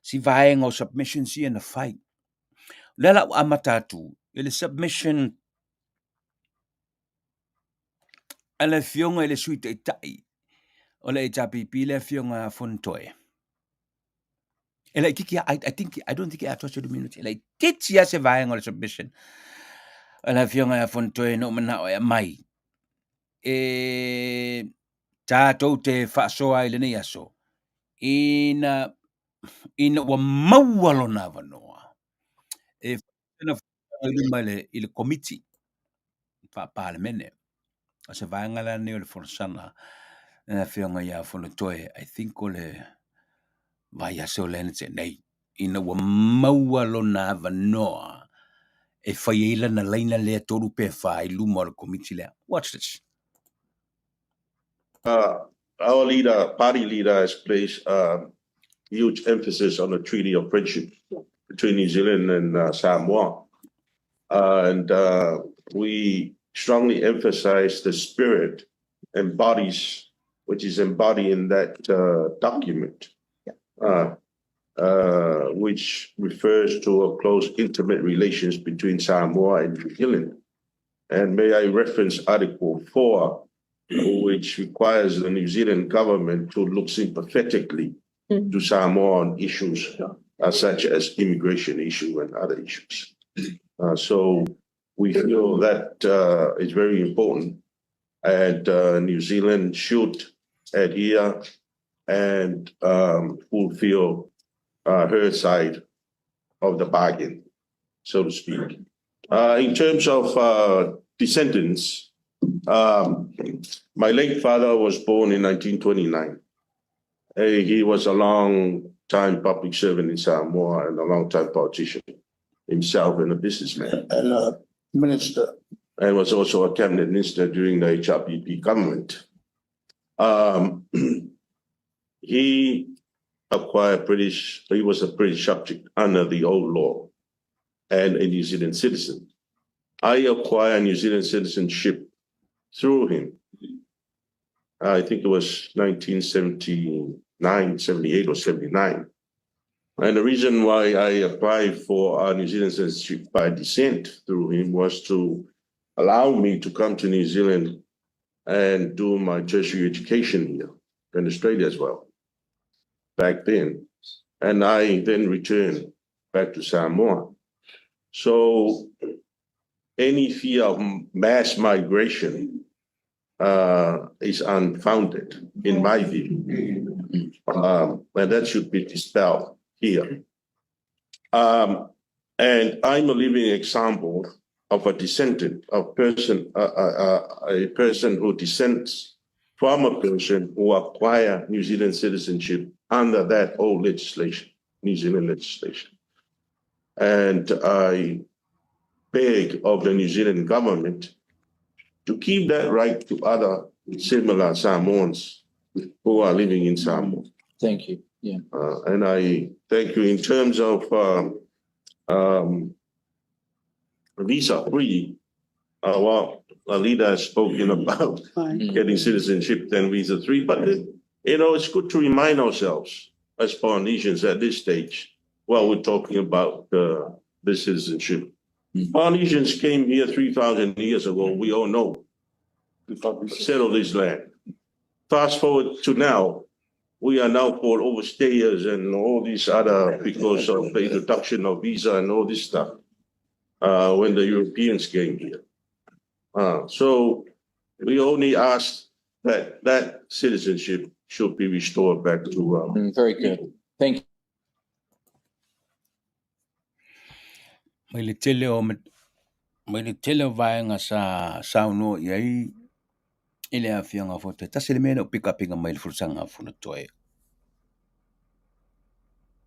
Si vaenga o submissions I na whai. Lela o amatatu. Ele submission ele fionga ele suite e tai. Ole e tapipi le fionga fontoe. Ele kiki I don't think I touched the minute. Ele titia se vaenga o submission. Ele fionga fontoe no mana o mai. Tātou te whaasoa I le nei aso. Ina wa maualo na wanoa. E whana I le komiti. Whaapalemene. A se vaengala ne o le whanasana. Na whionga ia whanatoe. I think o le vai aso le te nei. Ina wa maualo na wanoa. E whaiela na leina lea toru pe whai luma o le komiti lea. Watch this. Our leader, party leader, has placed huge emphasis on the Treaty of Friendship between New Zealand and Samoa. And we strongly emphasize the spirit which is embodied in that document. which refers to a close, intimate relations between Samoa and New Zealand. And may I reference Article 4, which requires the New Zealand government to look sympathetically to Samoan issues such as immigration issue and other issues. So we feel that is very important, and New Zealand should adhere and fulfill her side of the bargain, so to speak. In terms of descendants, my late father was born in 1929. He was a long-time public servant in Samoa and a long-time politician himself and a businessman. And a minister. And was also a cabinet minister during the HRPP government. He acquired he was a British subject under the old law and a New Zealand citizen. I acquired New Zealand citizenship through him. I think it was 1979, 78 or 79. And the reason why I applied for New Zealand citizenship by descent through him was to allow me to come to New Zealand and do my tertiary education here in Australia as well, back then. And I then returned back to Samoa. So any fear of mass migration is unfounded, in my view. And that should be dispelled here. And I'm a living example of a descendant, a person who descends from a person who acquired New Zealand citizenship under that old legislation, New Zealand legislation. And I beg of the New Zealand government to keep that right to other similar Samoans who are living in Samoa. Thank you. Yeah. And I thank you in terms of visa free. Well, a leader has spoken about getting citizenship, then visa free. But it's good to remind ourselves as Polynesians at this stage while we're talking about this citizenship. Polynesians came here 3,000 years ago. We all know to settle this land. Fast forward to now, we are now called overstayers and all these other because of the introduction of visa and all this stuff when the Europeans came here. So we only ask that citizenship should be restored back to. Very good. Thank you. Mai le tele o vaenga sa sauno iai ile afianga fote tasele mena pick up inga mai fursanga funa toe.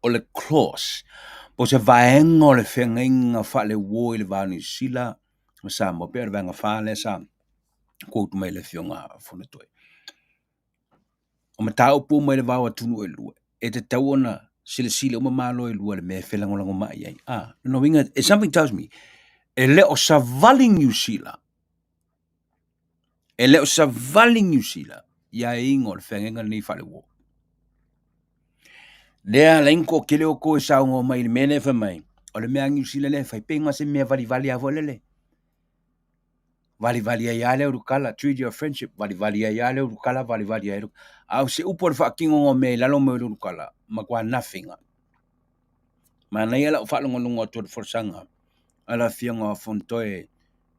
O le clause po se vaenga o le whengainga whale wo i le vānu sila ma sa mo pēr vaenga whale sa koutu mai le whionga funa toe. O ma tau pō mai le vāua tunu e lua. E te tau ona sila o ma malo e lua le mea whelangolango mai ai. No winga, something tells me, e leo sa vali New Zealand. E leo sa vali New Zealand. Ia ingo le whengenga ni whale wo. Lea lengko ke leo ko e saungo mai le mene wha mai. O le mea New Zealand le whai penga se mea vali a volele. Vali a ia leo rukala, treaty of friendship. Vali a ia leo rukala, vali a ia. Au se upo le whakingo ngō me lalo me rukala. Ma kua nothinga. Ma na ia la whalongo lungo atu le forsanga. Ala fianga fontoe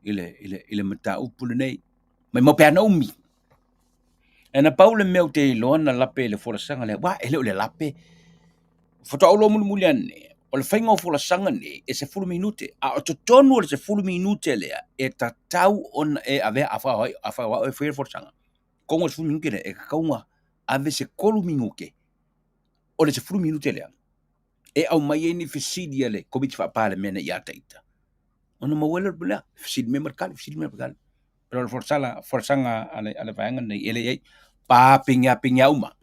ile mata upule nei. Mai mo pea naumi. E na paule meu te iloa na lape le forsanga le. Wa ele o le lape. Foto aulo muli ane. O le whainga o forsanga ne e se 10 minute. A o tonu o le se 10 minute lea. E tatau on e ave afa o e whaia forsanga. Kongo se 10 minute le e kakaunga. Ave se 10 minuke. O le se 10 minute lea. E au mai ni fisidia le komiti whapale mena i ataita. Ono mawela bula, fisidi me markali. Pero le forsanga ale vaenga nei ele ei pa pinga uma.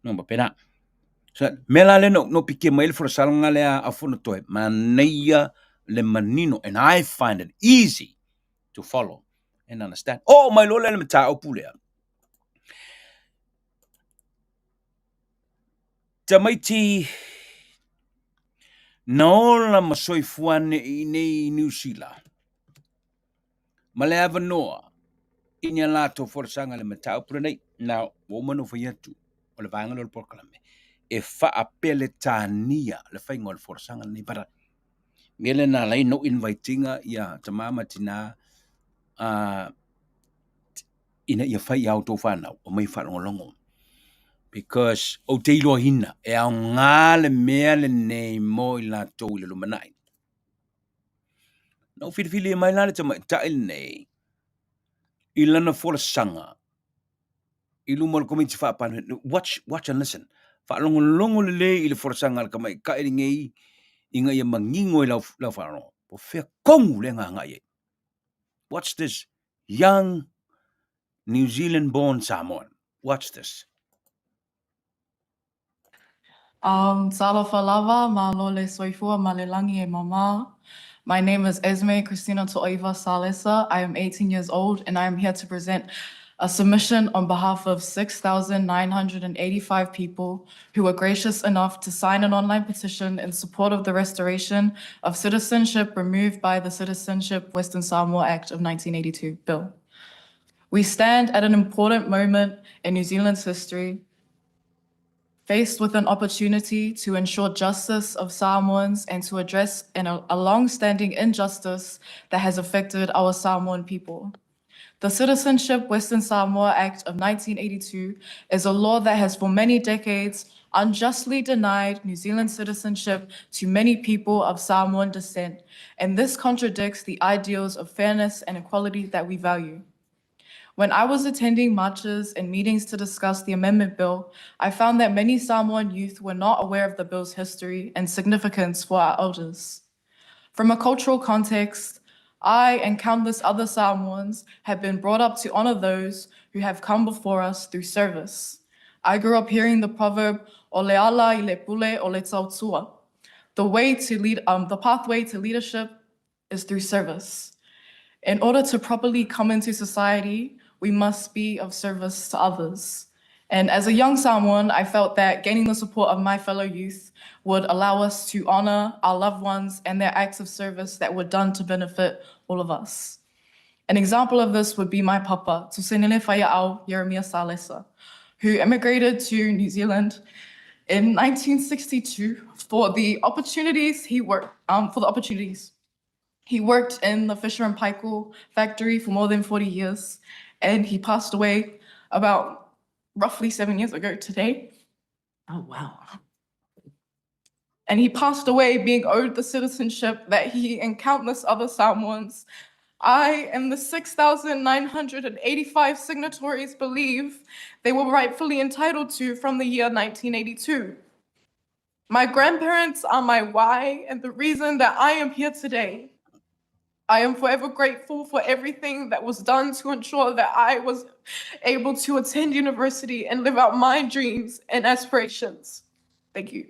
No ma pena. So mela le no pike mai le forsanga le a fono toe. Maneia le manino, and I find it easy to follow and understand. Oh, my lola le mata opulea. Tamaiti naola masoifuane I nei New Zealand. Male noa inya lato forsanga le matau pranei. Now, woman of yatu, o le vanga lo porkalame. E fa apele tania le faingo le forsanga ni para. Ngele na lai no invitinga ya tamama tina ina ia fai au tō whanau o mai whanongolongo. Because o te iloa hina e au ngāle mea le nei mo I la tō I le lumanai. Nau whiriwhili e mai lale tamai tae nei I lana forsanga I lumar komiti whapana. Watch and listen. Whalongolongo le le I le forsanga le kamai kaeri ngei inga ia mangingo I lau whanau. Po whea kongu le ngā ngai e. Watch this young New Zealand born Samoan. Watch this. Talofa lava, ma lole soifua ma le langi e mama. My name is Esme Christina Toiva Salesa. I am 18 years old and I am here to present a submission on behalf of 6,985 people who were gracious enough to sign an online petition in support of the restoration of citizenship removed by the Citizenship Western Samoa Act of 1982 bill. We stand at an important moment in New Zealand's history, faced with an opportunity to ensure justice of Samoans and to address a long-standing injustice that has affected our Samoan people. The Citizenship Western Samoa Act of 1982 is a law that has for many decades unjustly denied New Zealand citizenship to many people of Samoan descent, and this contradicts the ideals of fairness and equality that we value. When I was attending marches and meetings to discuss the amendment bill, I found that many Samoan youth were not aware of the bill's history and significance for our elders. From a cultural context, I and countless other Samoans have been brought up to honor those who have come before us through service. I grew up hearing the proverb, "O le ala I le pule o le tautua." The pathway to leadership is through service. In order to properly come into society, we must be of service to others. And as a young Samoan, I felt that gaining the support of my fellow youth would allow us to honor our loved ones and their acts of service that were done to benefit all of us. An example of this would be my papa, Tusenele Faia'au Yeremia Salesa, who immigrated to New Zealand in 1962 for the opportunities he worked. He worked in the Fisher and Paykel factory for more than 40 years, and he passed away about roughly 7 years ago today. Oh, wow. And he passed away being owed the citizenship that he and countless other Samoans, I and the 6,985 signatories believe they were rightfully entitled to from the year 1982. My grandparents are my why and the reason that I am here today. I am forever grateful for everything that was done to ensure that I was able to attend university and live out my dreams and aspirations. Thank you.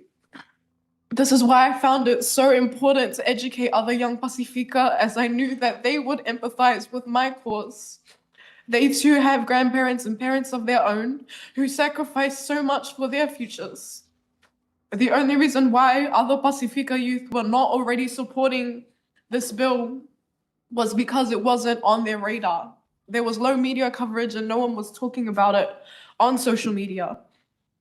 This is why I found it so important to educate other young Pacifica, as I knew that they would empathize with my cause. They too have grandparents and parents of their own who sacrificed so much for their futures. The only reason why other Pacifica youth were not already supporting this bill was because it wasn't on their radar. There was low media coverage and no one was talking about it on social media.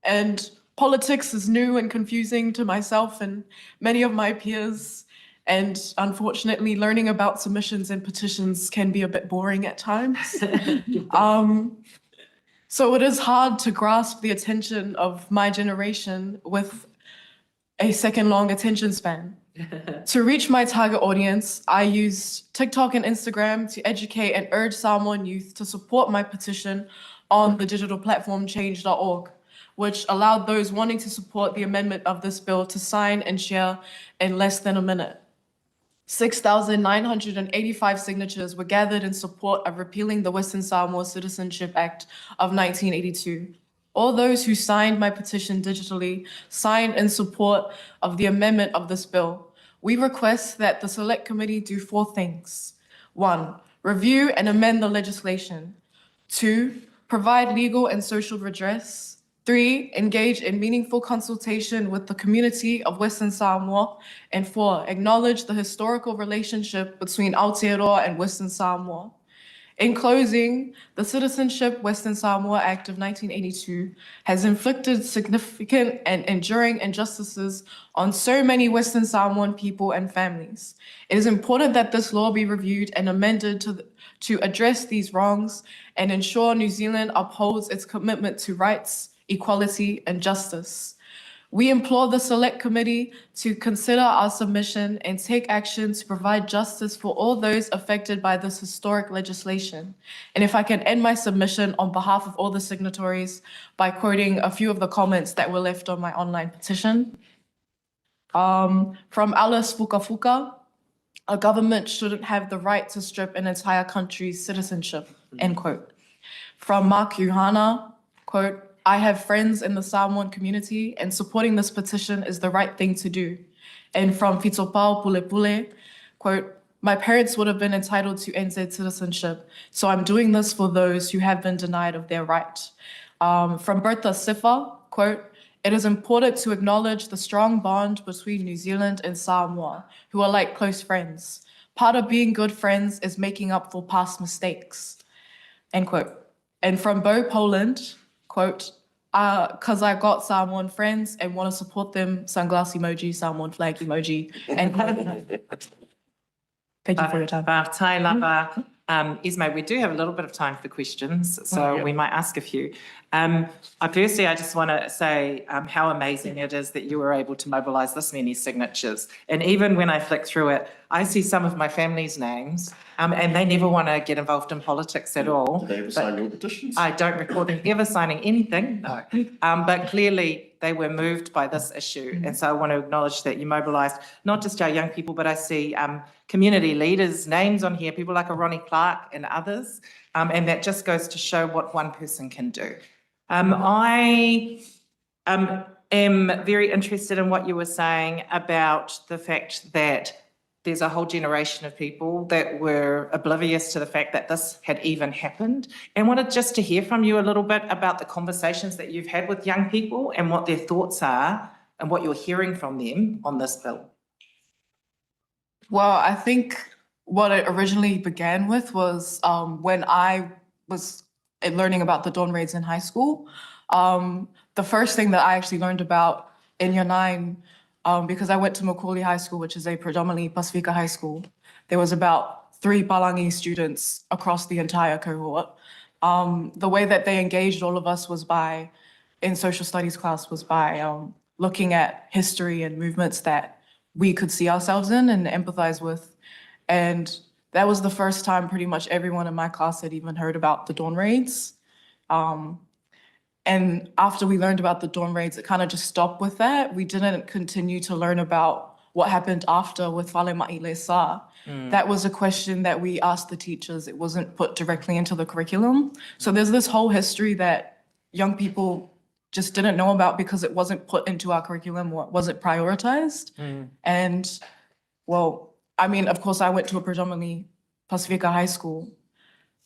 And politics is new and confusing to myself and many of my peers. And unfortunately, learning about submissions and petitions can be a bit boring at times. So it is hard to grasp the attention of my generation with a second-long attention span. To reach my target audience, I used TikTok and Instagram to educate and urge Samoan youth to support my petition on the digital platform change.org, which allowed those wanting to support the amendment of this bill to sign and share in less than a minute. 6,985 signatures were gathered in support of repealing the Western Samoa Citizenship Act of 1982. All those who signed my petition digitally signed in support of the amendment of this bill. We request that the Select Committee do 4 things. 1, review and amend the legislation. 2, provide legal and social redress. 3, engage in meaningful consultation with the community of Western Samoa. And 4, acknowledge the historical relationship between Aotearoa and Western Samoa. In closing, the Citizenship Western Samoa Act of 1982 has inflicted significant and enduring injustices on so many Western Samoan people and families. It is important that this law be reviewed and amended to address these wrongs and ensure New Zealand upholds its commitment to rights, equality, and justice. We implore the Select Committee to consider our submission and take action to provide justice for all those affected by this historic legislation. And if I can end my submission on behalf of all the signatories by quoting a few of the comments that were left on my online petition. From Alice Fukafuka, a government shouldn't have the right to strip an entire country's citizenship, end quote. From Mark Yuhana, quote, I have friends in the Samoan community and supporting this petition is the right thing to do. And from Fitopao Pulepule, quote, my parents would have been entitled to NZ citizenship, so I'm doing this for those who have been denied of their right. From Bertha Sifa, quote, it is important to acknowledge the strong bond between New Zealand and Samoa, who are like close friends. Part of being good friends is making up for past mistakes, end quote. And from Bo Poland, quote, because I got Samoan friends and want to support them, sunglass emoji, Samoan flag emoji, and thank you for your time. Tai lava. Ismay, we do have a little bit of time for questions, so we might ask a few. Firstly, I just want to say how amazing it is that you were able to mobilise this many signatures. And even when I flick through it, I see some of my family's names, and they never want to get involved in politics at all. Did they ever sign your petitions? I don't recall them ever signing anything, no. But clearly they were moved by this issue. And so I want to acknowledge that you mobilised not just our young people, but I see community leaders' names on here, people like a Ronnie Clark and others. And that just goes to show what one person can do. I am very interested in what you were saying about the fact that there's a whole generation of people that were oblivious to the fact that this had even happened, and wanted just to hear from you a little bit about the conversations that you've had with young people and what their thoughts are and what you're hearing from them on this bill. Well, I think what it originally began with was when I was learning about the dawn raids in high school. The first thing that I actually learned about in year 9, because I went to Macaulay High School, which is a predominantly Pasifika high school, there was about 3 Palangi students across the entire cohort. The way that they engaged all of us was in social studies class, was by looking at history and movements that we could see ourselves in and empathize with. And that was the first time pretty much everyone in my class had even heard about the dawn raids. And after we learned about the dawn raids, it kind of just stopped with that. We didn't continue to learn about what happened after with Fale Ma'ile Sa. That was a question that we asked the teachers. It wasn't put directly into the curriculum. So there's this whole history that young people just didn't know about because it wasn't put into our curriculum or it wasn't prioritized. And well, I mean, of course, I went to a predominantly Pasifika high school.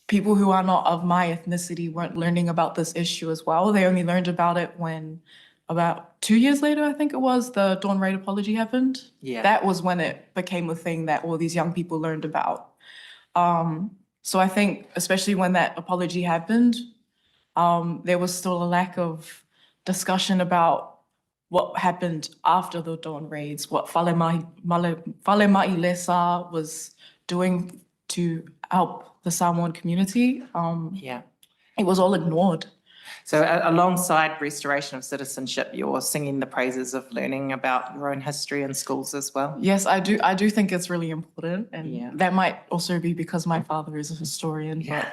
People who are not of my ethnicity weren't learning about this issue as well. They only learned about it when about 2 years later, I think it was, the dawn raid apology happened. Yeah. That was when it became a thing that all these young people learned about. So I think, especially when that apology happened, there was still a lack of discussion about what happened after the dawn raids, what Fale Ma'ile Sa was doing to help the Samoan community. It was all ignored. So alongside restoration of citizenship, you're singing the praises of learning about your own history in schools as well? Yes, I do think it's really important. And that might also be because my father is a historian. But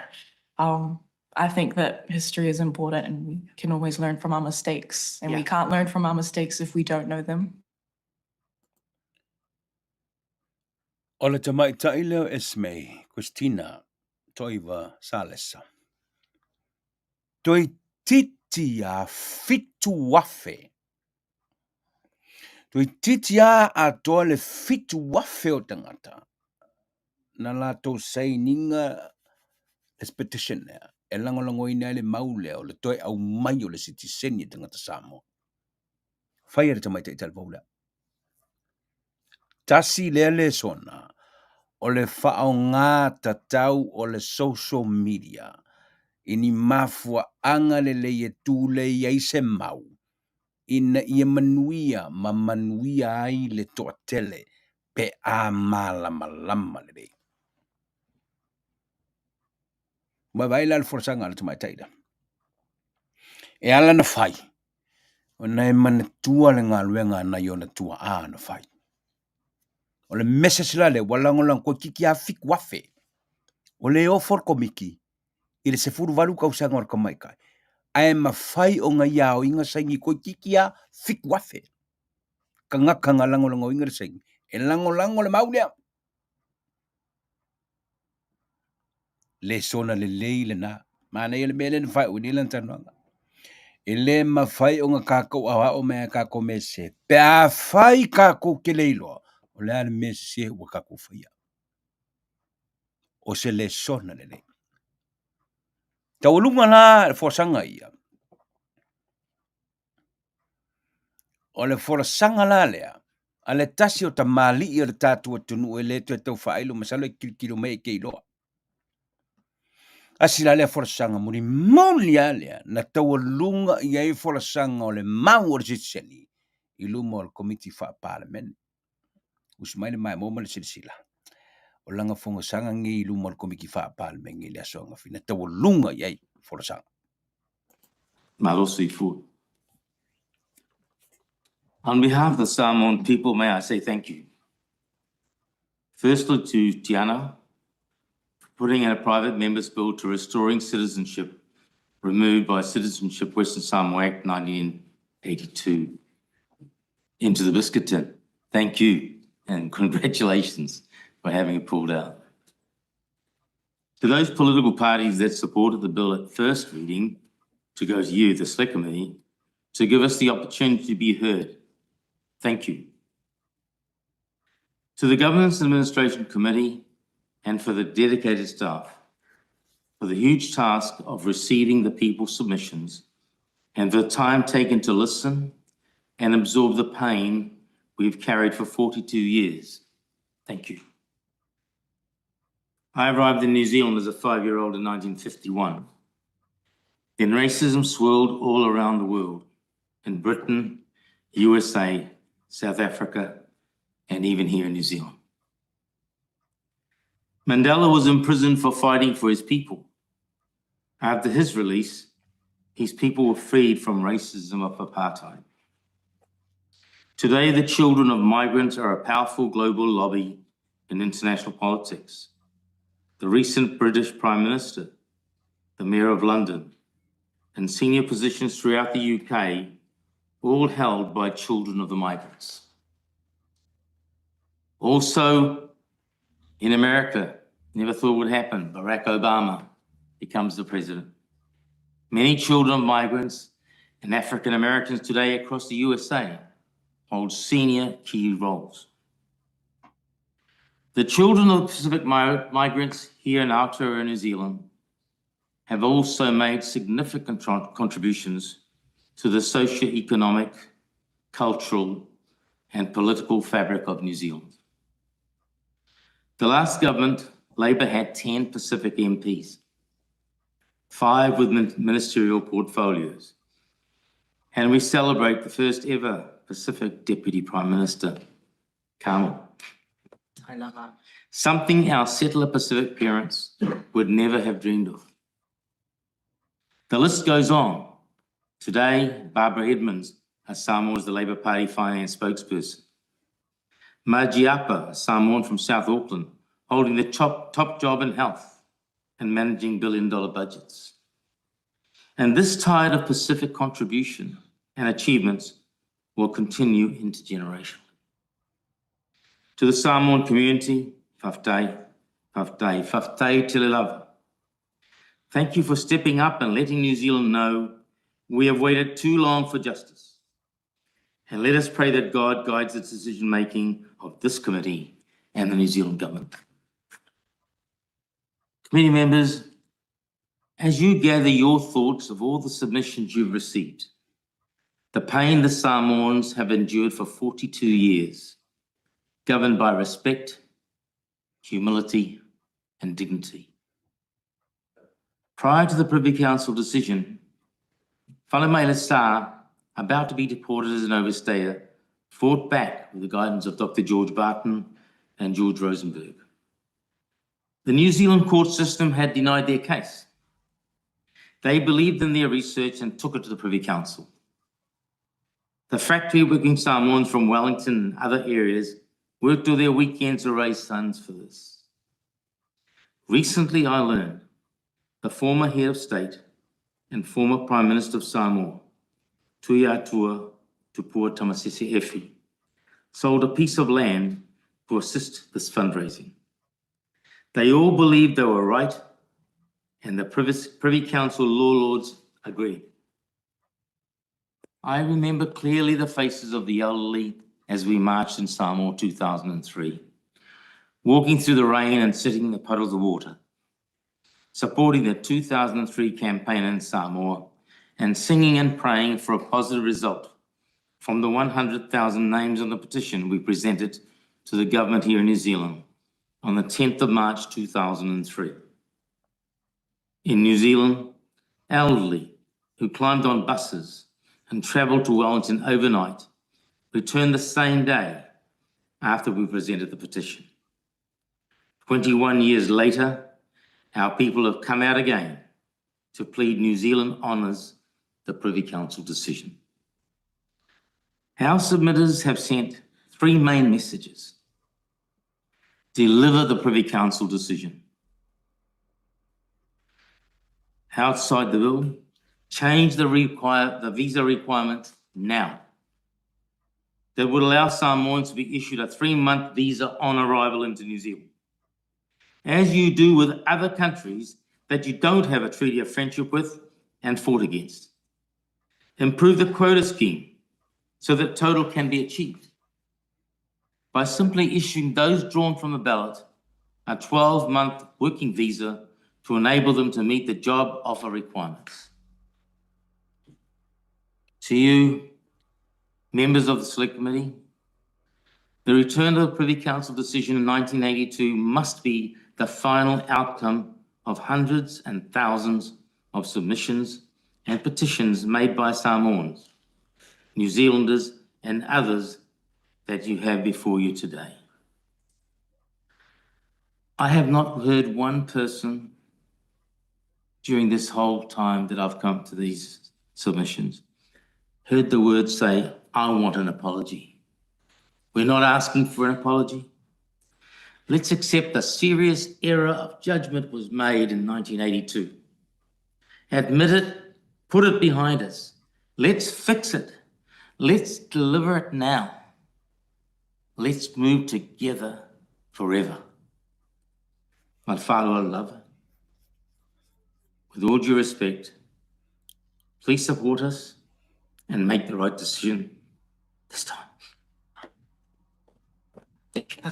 I think that history is important and we can always learn from our mistakes. And we can't learn from our mistakes if we don't know them. Ola tamaitai leo Esme, Christina, Toiva Salesa. Toi titi a fitu wafe. Toi titi a toa le fitu wafe o tangata. Na la tau sei ninga this petition there. e langolango ina le maule o le toi au mai o le sitiseni tangata Samoa. Whai ara tamai te ital vaula. Tasi le sona o le whao ngā tatau o le social media ini mafua anga le e tūle i se mau ina ia manuia ma manuia ai le toa tele pe a malama le rei. Ma vai la le forsanga le tamai taida. E ala na whai. O nei mana tua le ngā luenga na i ona tua a na whai. O le message la le walangolang ko kiki a fik wafe. O le ofor komiki. I le se furu walu kausanga o kamaikai. Ai ma whai o ngā iao inga saingi ko kiki a fik wafe. Ka ngaka ngā langolango inga saingi. E langolango le maulea. Le sona le leile na. Mana i le mele na whai o ni lan tanuanga. Ele ma whai o ngā kako awa o mea kako me se. Pe a whai kako ke leilo. O le ale me se ua kako whaia. O se le sona le le. Taulunga la forsanga ia. O le forsanga la lea. A le tasi o ta mali i le tātua tunu e le tu e tau whaelo masalo e kilkilo mei ke iloa. Asila le forsanga muri moni alea na taulunga i ai forsanga o le mau o le sitseni. I lumo al komiti wha parliament. Usmaile mai moma le silisila. O langa fonga sanga ngi i lumo al komiti wha parliament ngi le asonga fina taulunga i ai forsanga. Malosi Fu. On behalf of the Samoan people, may I say thank you. Firstly to Tiana for putting in a private member's bill to restoring citizenship removed by Citizenship Western Samoa Act 1982 into the biscuit tin. Thank you and congratulations for having it pulled out. To those political parties that supported the bill at first reading, to go to you, the select committee, to give us the opportunity to be heard. Thank you. To the Governance and Administration Committee and for the dedicated staff, for the huge task of receiving the people's submissions and the time taken to listen and absorb the pain we've carried for 42 years. Thank you. I arrived in New Zealand as a 5-year-old in 1951. Then racism swirled all around the world, in Britain, USA, South Africa, and even here in New Zealand. Mandela was imprisoned for fighting for his people. After his release, his people were freed from racism of apartheid. Today, the children of migrants are a powerful global lobby in international politics. The recent British Prime Minister, the Mayor of London, and senior positions throughout the UK, all held by children of the migrants. Also, in America, never thought would happen, Barack Obama becomes the president. Many children of migrants and African Americans today across the USA hold senior key roles. The children of Pacific migrants here in Aotearoa, New Zealand, have also made significant contributions to the socio-economic, cultural, and political fabric of New Zealand. The last government, Labor had 10 Pacific MPs, 5 with ministerial portfolios, and we celebrate the first ever Pacific Deputy Prime Minister, Carmel. Something our settler Pacific parents would never have dreamed of. The list goes on. Today, Barbara Edmonds, a Samoan, is the Labour Party finance spokesperson. Margie-Apa, a Samoan from South Auckland, holding the top job in health and managing billion-dollar budgets. And this tide of Pacific contribution and achievements will continue intergenerationally. To the Samoan community, whaftai, whaftai, whaftai te lava. Thank you for stepping up and letting New Zealand know we have waited too long for justice. And let us pray that God guides the decision-making of this committee and the New Zealand government. Committee members, as you gather your thoughts of all the submissions you've received, the pain the Samoans have endured for 42 years, governed by respect, humility, and dignity. Prior to the Privy Council decision, Whalemaila Sā, about to be deported as an overstayer, fought back with the guidance of Dr. George Barton and George Rosenberg. The New Zealand court system had denied their case. They believed in their research and took it to the Privy Council. The factory working Samoans from Wellington and other areas worked all their weekends to raise funds for this. Recently, I learned the former head of state and former Prime Minister of Samoa, Tuiatua Tupua Tamasese Efi, sold a piece of land to assist this fundraising. They all believed they were right, and the Privy Council law lords agreed. I remember clearly the faces of the elderly as we marched in Samoa 2003, walking through the rain and sitting in the puddles of water, supporting the 2003 campaign in Samoa and singing and praying for a positive result from the 100,000 names on the petition we presented to the government here in New Zealand on the 10th of March 2003. In New Zealand, elderly who climbed on buses and travelled to Wellington overnight returned the same day after we presented the petition. 21 years later, our people have come out again to plead New Zealand honours the Privy Council decision. Our submitters have sent three main messages. Deliver the Privy Council decision. Outside the bill, change the visa requirement now. That would allow Samoans to be issued a 3-month visa on arrival into New Zealand, as you do with other countries that you don't have a treaty of friendship with and fought against. Improve the quota scheme so that total can be achieved by simply issuing those drawn from the ballot a 12-month working visa to enable them to meet the job offer requirements. To you, members of the Select Committee, the return of the Privy Council decision in 1982 must be the final outcome of hundreds and thousands of submissions and petitions made by Samoans, New Zealanders, and others that you have before you today. I have not heard one person during this whole time that I've come to these submissions heard the word say, I want an apology. We're not asking for an apology. Let's accept the serious error of judgment was made in 1982. Admit it, put it behind us. Let's fix it. Let's deliver it now. Let's move together forever. My whātua lover, with all due respect, please support us and make the right decision this time.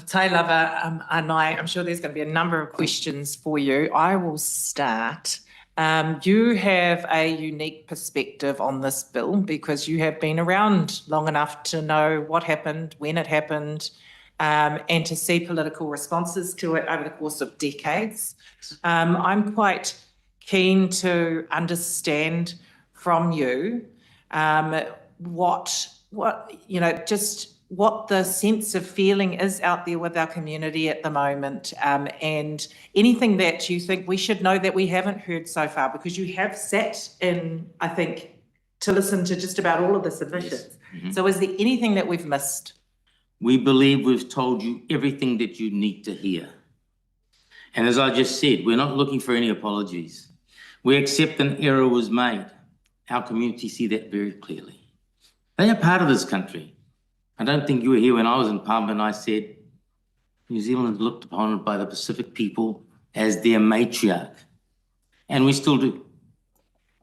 Tai Lava, I'm sure there's going to be a number of questions for you. I will start. You have a unique perspective on this bill because you have been around long enough to know what happened, when it happened, and to see political responses to it over the course of decades. I'm quite keen to understand from you what the sense of feeling is out there with our community at the moment, and anything that you think we should know that we haven't heard so far, because you have sat in, I think, to listen to just about all of the submissions. Yes. Mm-hmm. So is there anything that we've missed? We believe we've told you everything that you need to hear. And as I just said, we're not looking for any apologies. We accept an error was made. Our community see that very clearly. They are part of this country. I don't think you were here when I was in Palma and I said, New Zealand is looked upon by the Pacific people as their matriarch. And we still do.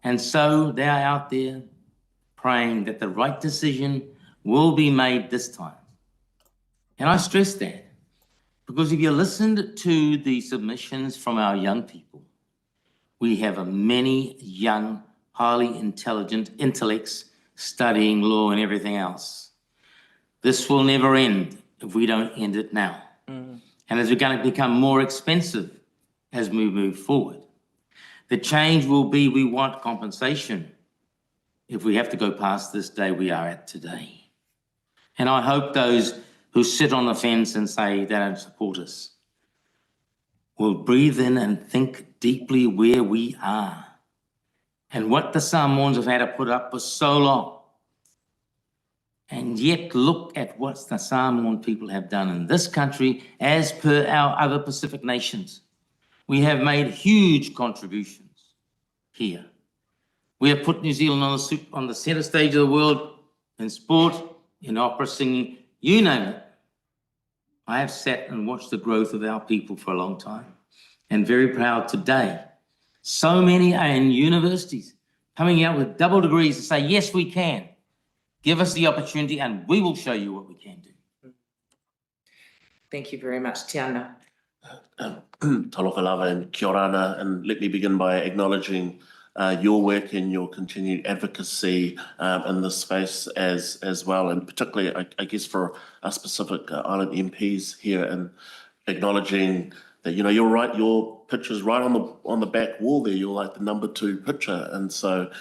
And so they are out there praying that the right decision will be made this time. And I stress that because if you listened to the submissions from our young people, we have many young, highly intelligent intellects studying law and everything else. This will never end if we don't end it now. And it's going to become more expensive as we move forward. The change will be we want compensation if we have to go past this day we are at today. And I hope those who sit on the fence and say they don't support us will breathe in and think deeply where we are and what the Samoans have had to put up for so long. And yet look at what the Samoan people have done in this country as per our other Pacific nations. We have made huge contributions here. We have put New Zealand on the centre stage of the world in sport, in opera singing, you name it. I have sat and watched the growth of our people for a long time and very proud today. So many are in universities coming out with double degrees to say, yes, we can. Give us the opportunity and we will show you what we can do. Thank you very much, Tiana. Talofa lava and kia ora ana, and let me begin by acknowledging your work and your continued advocacy in this space as well, and particularly, I guess, for us Pacific Island MPs here, and acknowledging that, you're right, your picture's right on the back wall there. You're like the number 2 picture, and so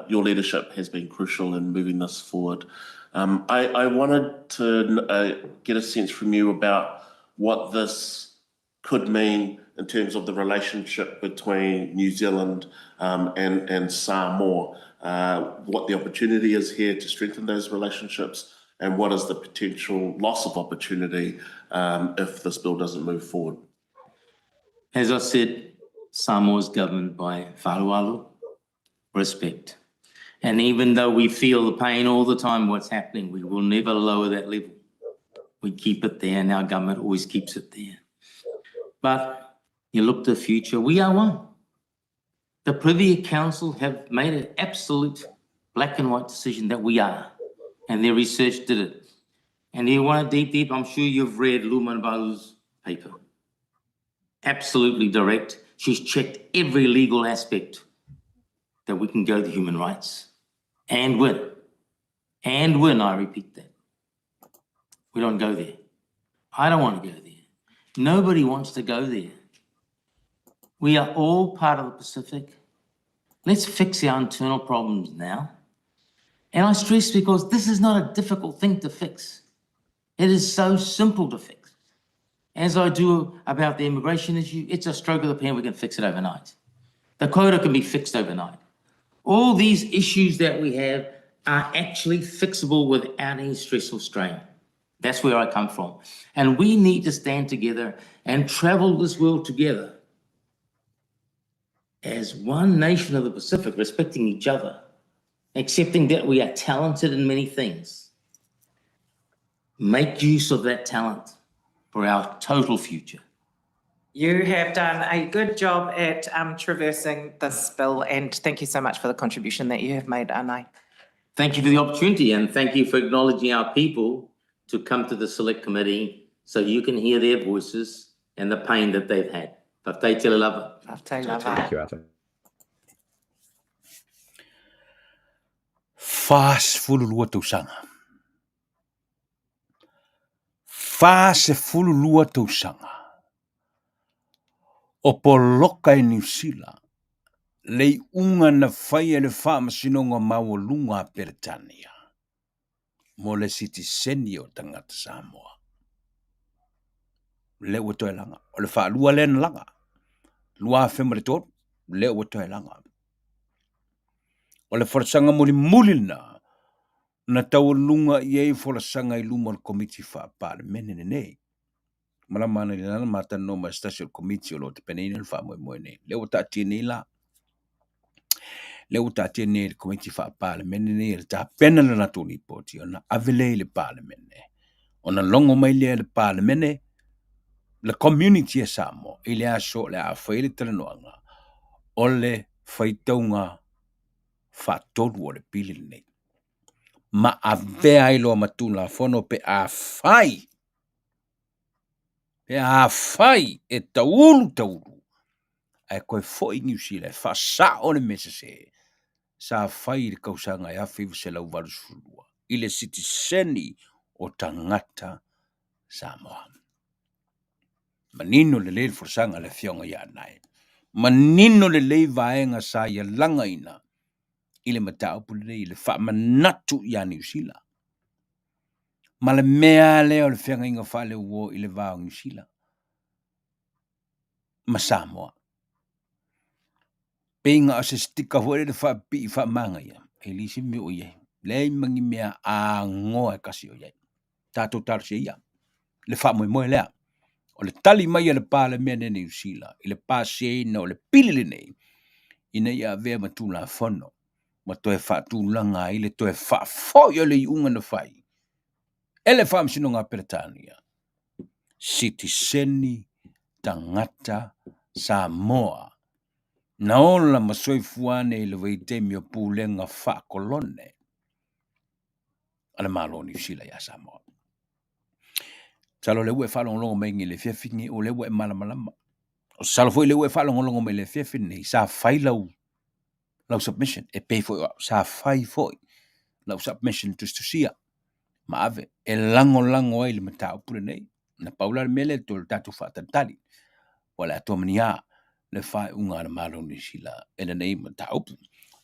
your leadership has been crucial in moving this forward. I wanted to get a sense from you about what this could mean in terms of the relationship between New Zealand and Samoa, what the opportunity is here to strengthen those relationships, and what is the potential loss of opportunity if this bill doesn't move forward. As I said, Samoa is governed by whalualu, respect. And even though we feel the pain all the time, what's happening, we will never lower that level. We keep it there, and our government always keeps it there. But you look to the future, we are one. The Privy Council have made an absolute black and white decision that we are, and their research did it. And you want to deep, I'm sure you've read Lumanbalu's paper. Absolutely direct. She's checked every legal aspect that we can go to human rights and win. And win, I repeat that. We don't go there. I don't want to go there. Nobody wants to go there. We are all part of the Pacific. Let's fix our internal problems now. And I stress because this is not a difficult thing to fix. It is so simple to fix. As I do about the immigration issue, it's a stroke of the pen, we can fix it overnight. The quota can be fixed overnight. All these issues that we have are actually fixable without any stress or strain. That's where I come from. And we need to stand together and travel this world together as one nation of the Pacific, respecting each other, accepting that we are talented in many things. Make use of that talent for our total future. You have done a good job at traversing this bill, and thank you so much for the contribution that you have made, Anai. Thank you for the opportunity, and thank you for acknowledging our people to come to the select committee so you can hear their voices and the pain that they've had. Whaftai te lava. Whaftai lava. Fas fululua tausanga. Fas fululua tausanga. O poloka e New Zealand. Lei unga na whai le whamasinonga mawalunga Peretania. Mo le sitiseni o tangata Samoa. Le ua toe langa. O le whaalua le langa. Lua whemaritor, le ua toe langa. O le wharasanga muli na taulunga iei wharasanga I luma le komiti whaapare menene nei. Malamana ni lana mata no ma stasio komiti o lo te penei le whaamoe nei. Le ua tatia nei la. Le uta tene le komiti fa parliament le ta pena na toni poti ona avele le parliament ona longo mai le parliament le community e Samoa ile aso le a faile telenoanga ole faitaunga fa tolu le pili nei ma avea ilo matula fono pe a fai e taulu ai koe fo i New Zealand, fa sa o le mese se, sa fai le kausanga e afi se lau valu sulua, i le sitiseni o tangata Samoa. Manino le leil forsanga le fionga ya nai. Manino le lei vaenga sa ia langa ina, i le matau pule i le fa manatu ya New Zealand. Ma le mea leo le fionga inga fa le uo i le vao New Zealand. Ma Samoa. Penga o se stika hore le fa pi fa manga ia. E lisi mi o ye. Le mangi mea a ngoa kasi o ye. Tato tar se ia. Le fa moe lea. O le tali mai le pa le mea ne New Zealand. I le pa se no le pili le nei. Ina ia vea matula fono. Ma toe fa tulanga i le toe fa fo yo le iunga na fai. Ele fa msino ngā Peretania. Sitiseni tangata Samoa. Na ola masoifuane i le weitemi o pulenga fa kolone. Ala malo New Zealand ya Samoa. Salo le ue fa longo mengi le fiafingi o le ue malamalama. O salo foi le ue fa longo me le fiafingi sa fai lau submission e pay for sa fai foi lau submission to sia. Ma ave e lango ai le mata pure nei. Na paula mele to tatu fa tantali. Wala to mania le fai unga na malo New Zealand e le nei mata upu.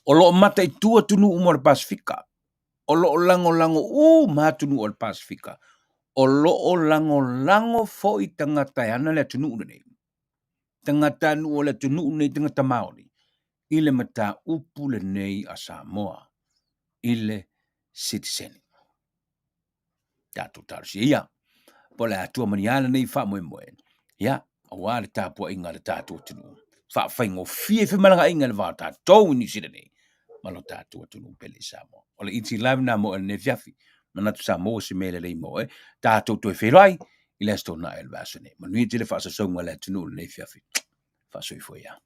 O lo mata i tua tunu umor Pasifika. O lo lango matunu o Pasifika. O lo lango fo i tangata ana le tunu nei. Tangata nu o le tunu nei tangata Maori. Ile mata upu le nei a Samoa. Ile citizen. Tatu tarsi ia. Pole atua maniana nei fa moe. Ya, awa le tapua inga le tatu tunu. Fa faingo fie malanga inga le vata tau ni sida nei. Malo tatu tunu pele Samoa. Ole Etlive na mo ne fiafi. Manatu Samoa se mele le mo tatu to ferai. Ile sto na el vasene. Manui tele fa sa songa le tunu le fiafi. Fa soi foi ya.